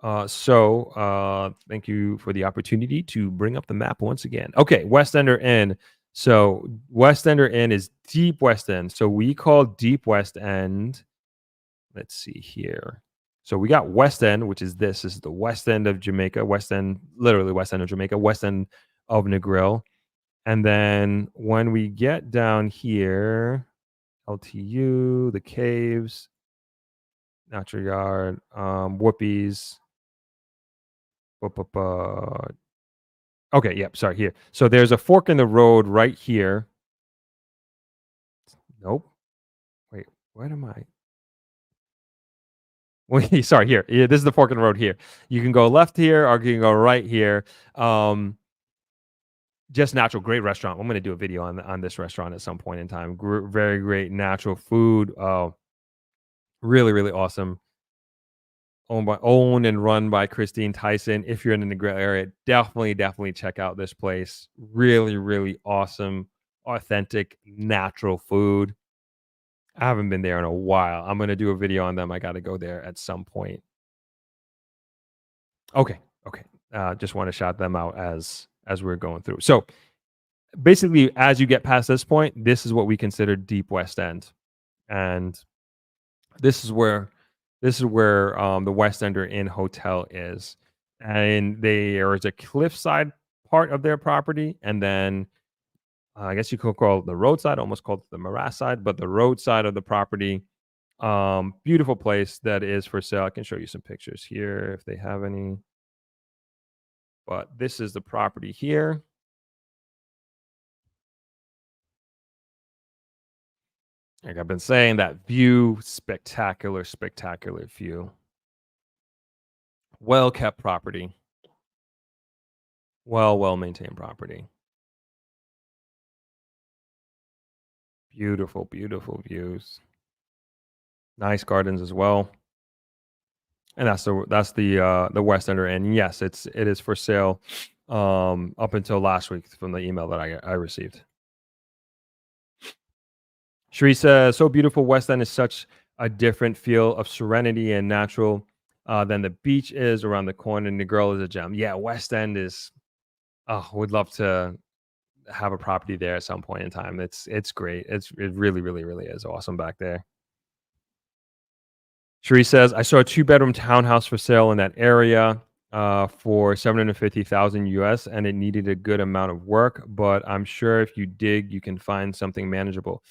Thank you for the opportunity to bring up the map once again. Okay, West Under Inn. So West Under Inn is Deep West End. So we call Deep West End. Let's see here. So we got West End, which is this. This is the West End of Jamaica. West End, literally West End of Jamaica. West End of Negril. And then when we get down here, LTU, the caves, Natural Yard, Whoopies. Okay, yep, sorry, here. So there's a fork in the road right here. Nope. Wait, where am I? Wait, sorry, here. Yeah, this is the fork in the road here. You can go left here or you can go right here. Just natural, great restaurant. I'm going to do a video on this restaurant at some point in time. Very great natural food. Really, really awesome. Owned and run by Christine Tyson. If you're in the Negril area, definitely check out this place. Really, really awesome, authentic, natural food. I haven't been there in a while. I'm going to do a video on them. I got to go there at some point. Okay. Just want to shout them out as we're going through. So basically, as you get past this point, this is what we consider Deep West End. And this is where This is where the West Ender Inn Hotel is, and there is a cliffside part of their property, and then I guess you could call it the roadside, almost called the morass side, but the roadside of the property. Beautiful place that is for sale. I can show you some pictures here if they have any. But this is the property here. Like I've been saying, that view, spectacular, spectacular view. Well kept property. Well maintained property. Beautiful, beautiful views. Nice gardens as well. And that's the West Ender Inn. Yes, it is for sale up until last week from the email that I received. Sheree says, so beautiful. West End is such a different feel of serenity and natural than the beach is around the corner. And the girl is a gem. Yeah, West End is, oh, would love to have a property there at some point in time. It's great. It really is awesome back there. Sheree says, I saw a 2-bedroom townhouse for sale in that area for 750,000 US, and it needed a good amount of work, but I'm sure if you dig, you can find something manageable.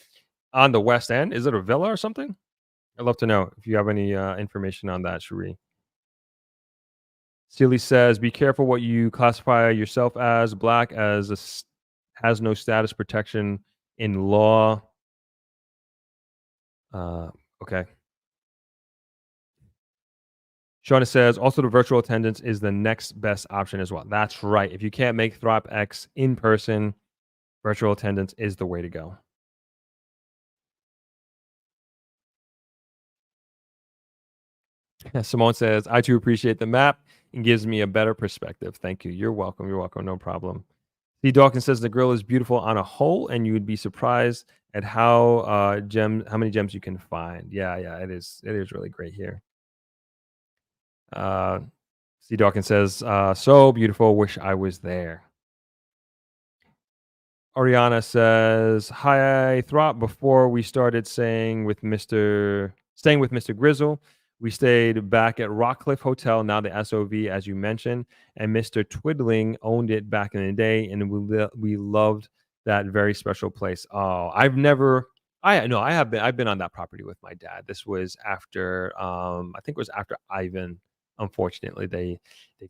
On the West End, is it a villa or something? I'd love to know if you have any information on that, Sheree. Sealy says, be careful what you classify yourself as. Black has no status protection in law. Okay. Shauna says, also the virtual attendance is the next best option as well. That's right. If you can't make ThropX in person, virtual attendance is the way to go. Simone says, I too appreciate the map and gives me a better perspective. Thank you. You're welcome. You're welcome. No problem. C. Dawkins says the grill is beautiful on a whole, and you would be surprised at how many gems you can find. Yeah, it is. It is really great here. C. Dawkins says, so beautiful. Wish I was there. Ariana says, hi, Throp. Before we started staying with Mr. Grizzle, we stayed back at Rockcliffe Hotel, now the SOV, as you mentioned, and Mr. Twiddling owned it back in the day, and we loved that very special place. Oh, I've been on that property with my dad. This was after, I think it was after Ivan. Unfortunately, they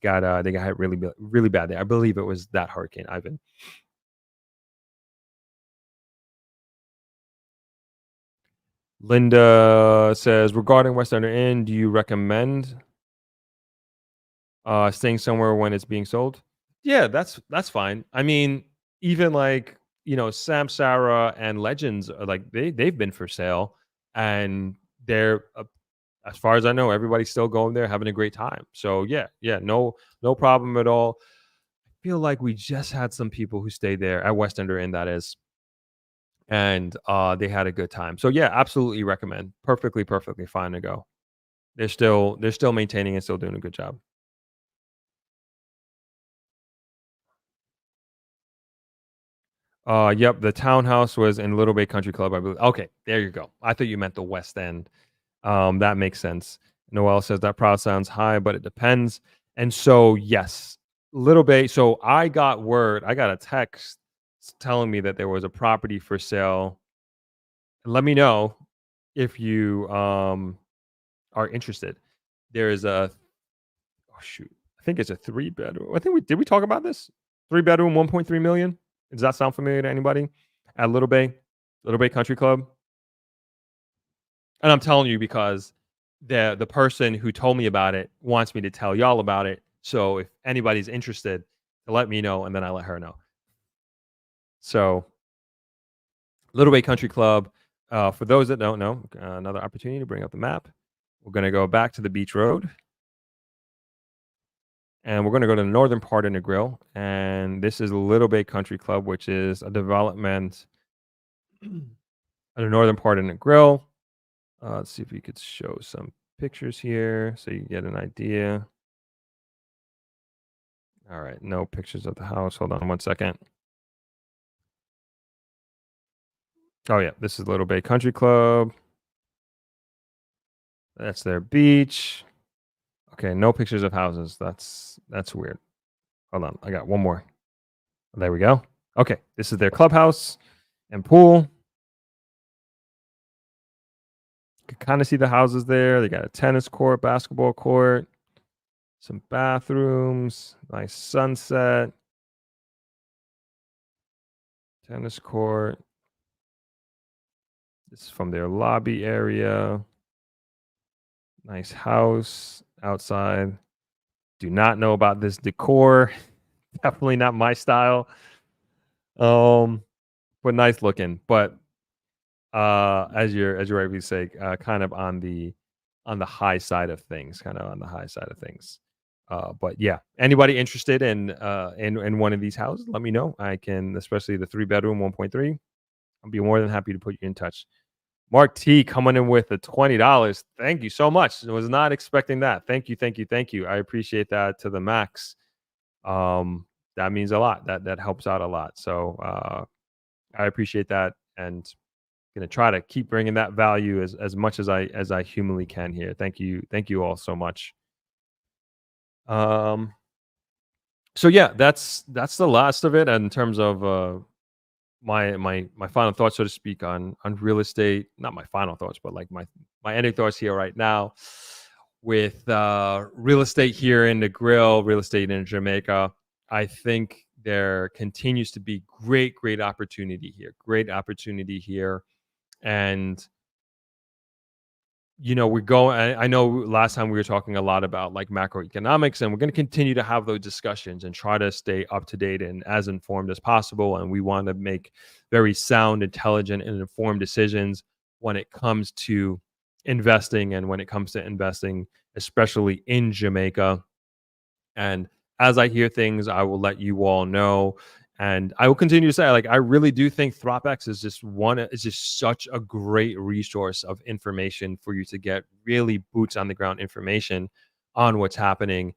got hit really bad there. I believe it was that Hurricane Ivan. Linda says, regarding West End Inn, do you recommend staying somewhere when it's being sold? Yeah, that's fine. I mean, even like, Samsara and Legends are like they've been for sale, and they're as far as I know, everybody's still going there having a great time. So yeah, no problem at all. I feel like we just had some people who stayed there at West End Inn, that is, and they had a good time. So yeah, absolutely recommend. Perfectly fine to go. They're still maintaining and still doing a good job. Yep, the townhouse was in Little Bay Country Club, I believe. Okay, there you go. I thought you meant the West End. That makes sense. Noel says that price sounds high, but it depends. And so yes, Little Bay. So I got a text telling me that there was a property for sale. Let me know if you are interested. There is oh shoot, I think it's a 3-bedroom. I think we talk about this? 3-bedroom, 1.3 million. Does that sound familiar to anybody? At Little Bay Country Club. And I'm telling you because the person who told me about it wants me to tell y'all about it. So if anybody's interested, let me know, and then I let her know. So Little Bay Country Club. For those that don't know, another opportunity to bring up the map. We're going to go back to the beach road. And we're going to go to the northern part of Negril. And this is Little Bay Country Club, which is a development in the northern part of Negril. Let's see if we could show some pictures here so you get an idea. All right, no pictures of the house. Hold on one second. Oh yeah, this is Little Bay Country Club. That's their beach. Okay, no pictures of houses. That's weird. Hold on, I got one more. There we go. Okay, this is their clubhouse and pool. You can kind of see the houses there. They got a tennis court, basketball court, some bathrooms, nice sunset, tennis court. This is from their lobby area. Nice house outside. Do not know about this decor. Definitely not my style. But nice looking. But as you're rightly say, kind of on the high side of things. But yeah, anybody interested in one of these houses, let me know. I can, especially the 3-bedroom 1.3. I'll be more than happy to put you in touch. Mark T coming in with the $20. Thank you so much. I was not expecting that. Thank you. I appreciate that to the max. That means a lot. That helps out a lot. So I appreciate that, and gonna try to keep bringing that value as much as I humanly can here. Thank you all so much. So yeah, that's the last of it in terms of my final thoughts, so to speak, on real estate. Not my final thoughts, but like my ending thoughts here right now with real estate here in the grill, real estate in Jamaica. I think there continues to be great opportunity here. And we're going, I know last time we were talking a lot about like macroeconomics, and we're going to continue to have those discussions and try to stay up to date and as informed as possible. And we want to make very sound, intelligent, and informed decisions when it comes to investing, especially in Jamaica. And as I hear things, I will let you all know. And I will continue to say, like, I really do think ThropX is just such a great resource of information for you to get really boots on the ground information on what's happening,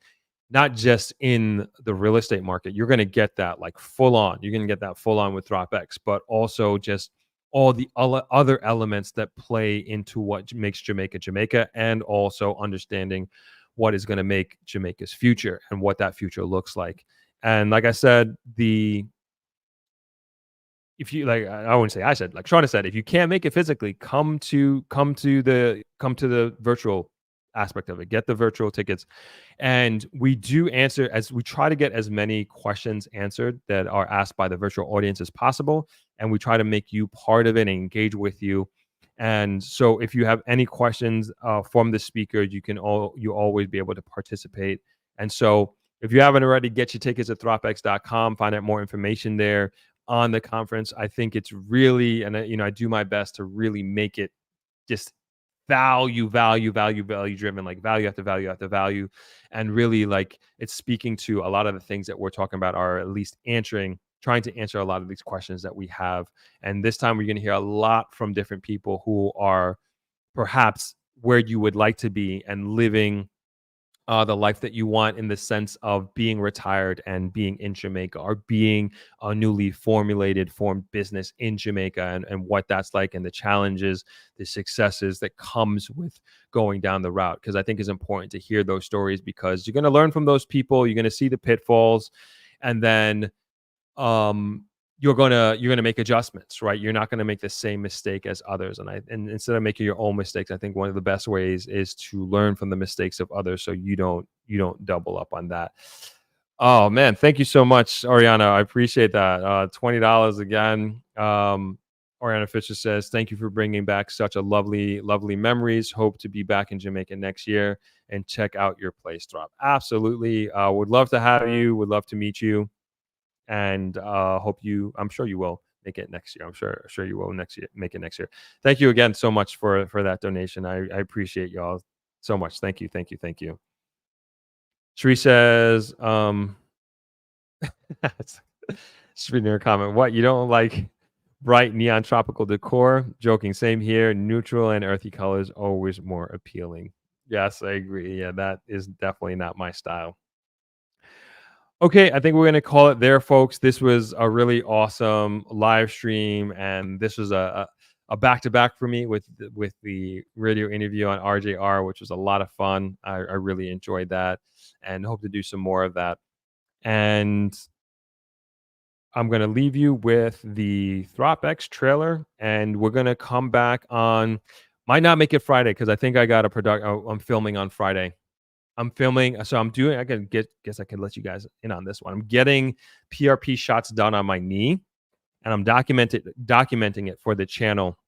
not just in the real estate market. You're going to get that like full on. You're going to get that full on with ThropX, but also just all the other elements that play into what makes Jamaica, and also understanding what is going to make Jamaica's future and what that future looks like. And like I said, if you like, I wouldn't say I said, like Shauna said, if you can't make it physically, come to the virtual aspect of it. Get the virtual tickets, and we do answer, as we try to get as many questions answered that are asked by the virtual audience as possible, and we try to make you part of it and engage with you. And so, if you have any questions from the speaker, you always be able to participate. And so, if you haven't already, get your tickets at thropx.com. Find out more information there on the conference. I think it's really, and I do my best to really make it just value driven, like value after value, and really like it's speaking to a lot of the things that we're talking about, are at least trying to answer a lot of these questions that we have. And this time we're going to hear a lot from different people who are perhaps where you would like to be and living the life that you want, in the sense of being retired and being in Jamaica, or being a newly formed business in Jamaica, and what that's like, and the challenges, the successes that comes with going down the route. Because I think it's important to hear those stories, because you're going to learn from those people. You're going to see the pitfalls, and then you're gonna make adjustments, right? You're not gonna make the same mistake as others. And instead of making your own mistakes, I think one of the best ways is to learn from the mistakes of others, so you don't double up on that. Oh man, thank you so much, Oriana. I appreciate that. $20 again. Oriana Fisher says, "Thank you for bringing back such a lovely memories. Hope to be back in Jamaica next year and check out your place, Throp." Absolutely. Would love to have you. Would love to meet you. And I'm sure you will make it next year. I'm sure you will make it next year. Thank you again so much for that donation. I appreciate y'all so much. Thank you. Sheree says, just reading her comment. What, you don't like bright neon tropical decor? Joking. Same here. Neutral and earthy colors always more appealing. Yes, I agree. Yeah, that is definitely not my style. Okay, I think we're going to call it there, folks. This was a really awesome live stream, and this was a a back-to-back for me with the radio interview on RJR, which was a lot of fun. I really enjoyed that and hope to do some more of that. And I'm going to leave you with the ThropX trailer, and we're going to come back on, might not make it Friday because I think I got I'm filming on Friday. I'm filming, so guess I can let you guys in on this one. I'm getting PRP shots done on my knee, and I'm documenting it for the channel.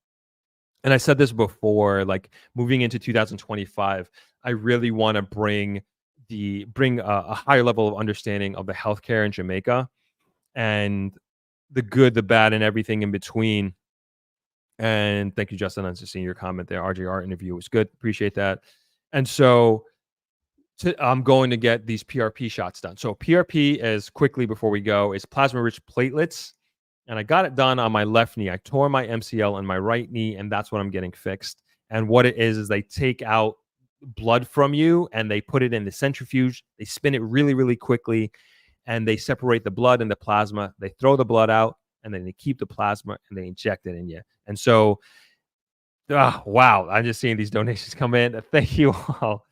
And I said this before, like moving into 2025, I really want to bring a higher level of understanding of the healthcare in Jamaica and the good, the bad, and everything in between. And thank you, Justin, on seeing your comment there. RJR interview was good. Appreciate that. And so I'm going to get these PRP shots done. So PRP, is quickly before we go, is plasma-rich platelets. And I got it done on my left knee. I tore my MCL on my right knee, and that's what I'm getting fixed. And what it is they take out blood from you, and they put it in the centrifuge. They spin it really, really quickly, and they separate the blood and the plasma. They throw the blood out, and then they keep the plasma, and they inject it in you. And so, wow, I'm just seeing these donations come in. Thank you all.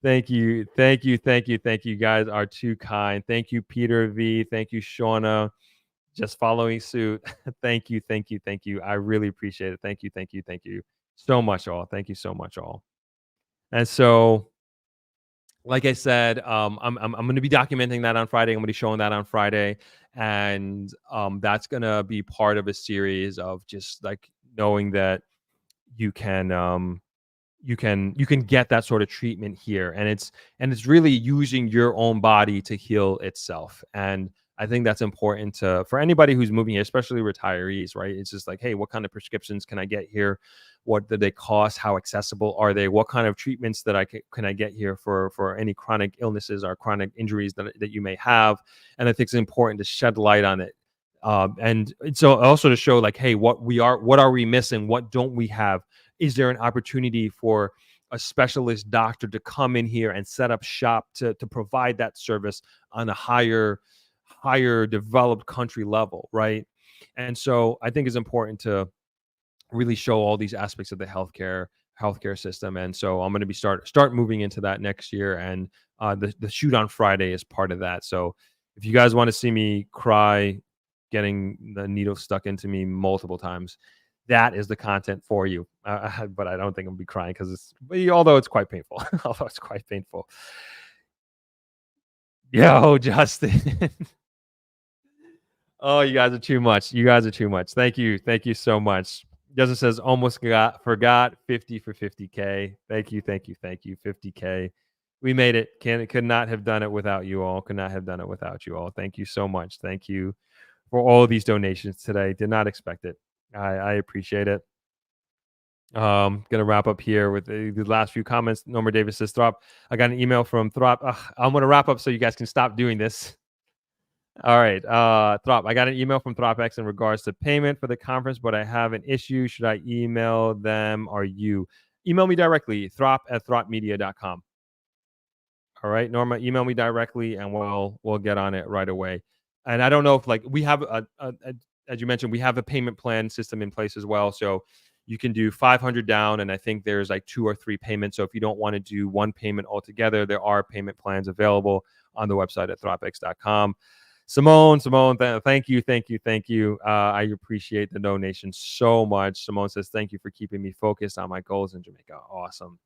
Thank you. You guys are too kind. Thank you, Peter V. Thank you, Shauna. Just following suit. Thank you. I really appreciate it. Thank you so much, all. Thank you so much, all. And so, like I said, I'm going to be documenting that on Friday. I'm going to be showing that on Friday, and that's going to be part of a series of just like knowing that you can get that sort of treatment here, and it's really using your own body to heal itself. And I think that's important for anybody who's moving here, especially retirees, right? It's just like, hey, what kind of prescriptions can I get here? What do they cost? How accessible are they? What kind of treatments can I get here for any chronic illnesses or chronic injuries that you may have? And I think it's important to shed light on it. And so also to show like, hey, what are we missing? What don't we have? Is there an opportunity for a specialist doctor to come in here and set up shop to provide that service on a higher developed country level, right? And so I think it's important to really show all these aspects of the healthcare system. And so I'm going to be start moving into that next year, and the shoot on Friday is part of that. So if you guys want to see me cry getting the needle stuck into me multiple times, that is the content for you. But I don't think I'm gonna be crying although it's quite painful. Yo, Justin. Oh, you guys are too much. Thank you so much. Justin says almost forgot 50 for 50K. Thank you. 50K. We made it. Could not have done it without you all. Thank you so much. Thank you for all of these donations today. Did not expect it. I appreciate it. Gonna wrap up here with the last few comments. Norma Davis says, Throp, I got an email from Throp. I'm gonna wrap up so you guys can stop doing this. All right. Throp, I got an email from ThropX in regards to payment for the conference, but I have an issue. Should I email them or you? Email me directly, throp@thropmedia.com. All right, Norma, email me directly and we'll get on it right away. And I don't know if we have as you mentioned, we have a payment plan system in place as well. So you can do 500 down, and I think there's 2 or 3 payments. So if you don't want to do one payment altogether, there are payment plans available on the website at thropx.com. Simone, thank you. I appreciate the donation so much. Simone says, thank you for keeping me focused on my goals in Jamaica. Awesome.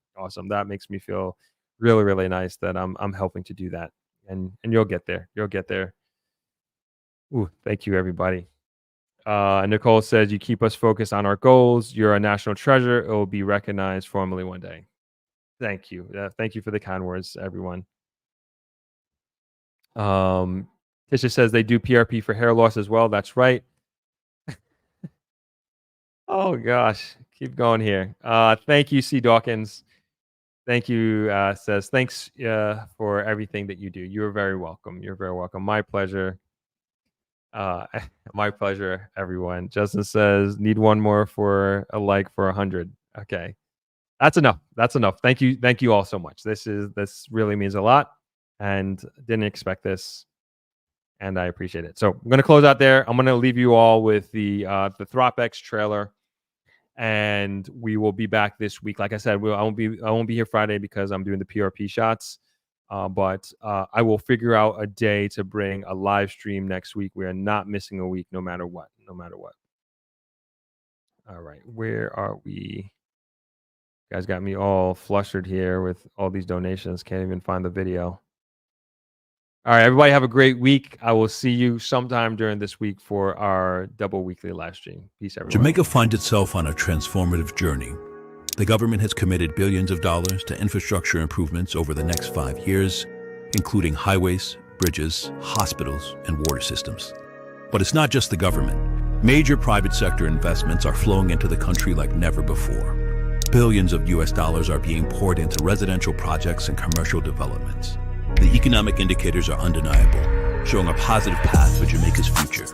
That makes me feel really, really nice that I'm helping to do that. And you'll get there. Ooh, thank you, everybody. Nicole says, you keep us focused on our goals. You're a national treasure. It will be recognized formally one day. Thank you. Thank you for the kind words, everyone. Tisha says they do PRP for hair loss as well. That's right. Oh, gosh. Keep going here. Thank you, C. Dawkins. Thank you, says, thanks for everything that you do. You're very welcome. My pleasure. My pleasure, everyone. Justin says, need one more for a like for 100. Okay. That's enough. Thank you all so much. This really means a lot, and didn't expect this, and I appreciate it. So I'm going to close out there. I'm going to leave you all with the ThropX trailer. and we will be back this week. Like I said, I won't be here Friday because I'm doing the PRP shots. But I will figure out a day to bring a live stream next week. We are not missing a week, no matter what. All right, where are we? You guys got me all flustered here with all these donations. Can't even find the video. All right, everybody have a great week. I will see you sometime during this week for our double weekly live stream. Peace, everyone. Jamaica finds itself on a transformative journey. The government has committed billions of dollars to infrastructure improvements over the next 5 years, including highways, bridges, hospitals, and water systems. But it's not just the government. Major private sector investments are flowing into the country like never before. Billions of US dollars are being poured into residential projects and commercial developments. The economic indicators are undeniable, showing a positive path for Jamaica's future.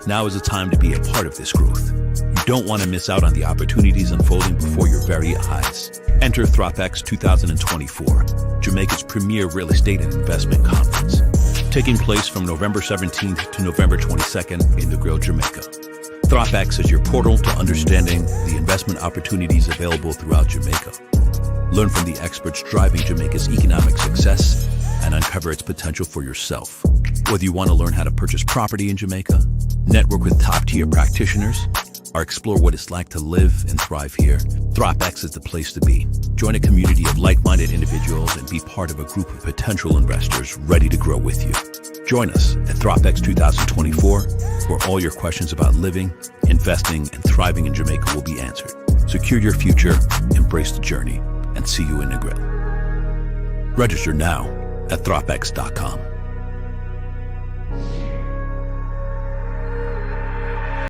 Now is the time to be a part of this growth. You don't want to miss out on the opportunities unfolding before your very eyes. Enter ThropX 2024, Jamaica's premier real estate and investment conference, taking place from November 17th to November 22nd in the Grill, Jamaica. ThropX is your portal to understanding the investment opportunities available throughout Jamaica. Learn from the experts driving Jamaica's economic success and uncover its potential for yourself. Whether you want to learn how to purchase property in Jamaica, network with top-tier practitioners, or explore what it's like to live and thrive here, ThropX is the place to be. Join a community of like-minded individuals and be part of a group of potential investors ready to grow with you. Join us at ThropX 2024, where all your questions about living, investing, and thriving in Jamaica will be answered. Secure your future, embrace the journey, and see you in the grill. Register now at thropx.com.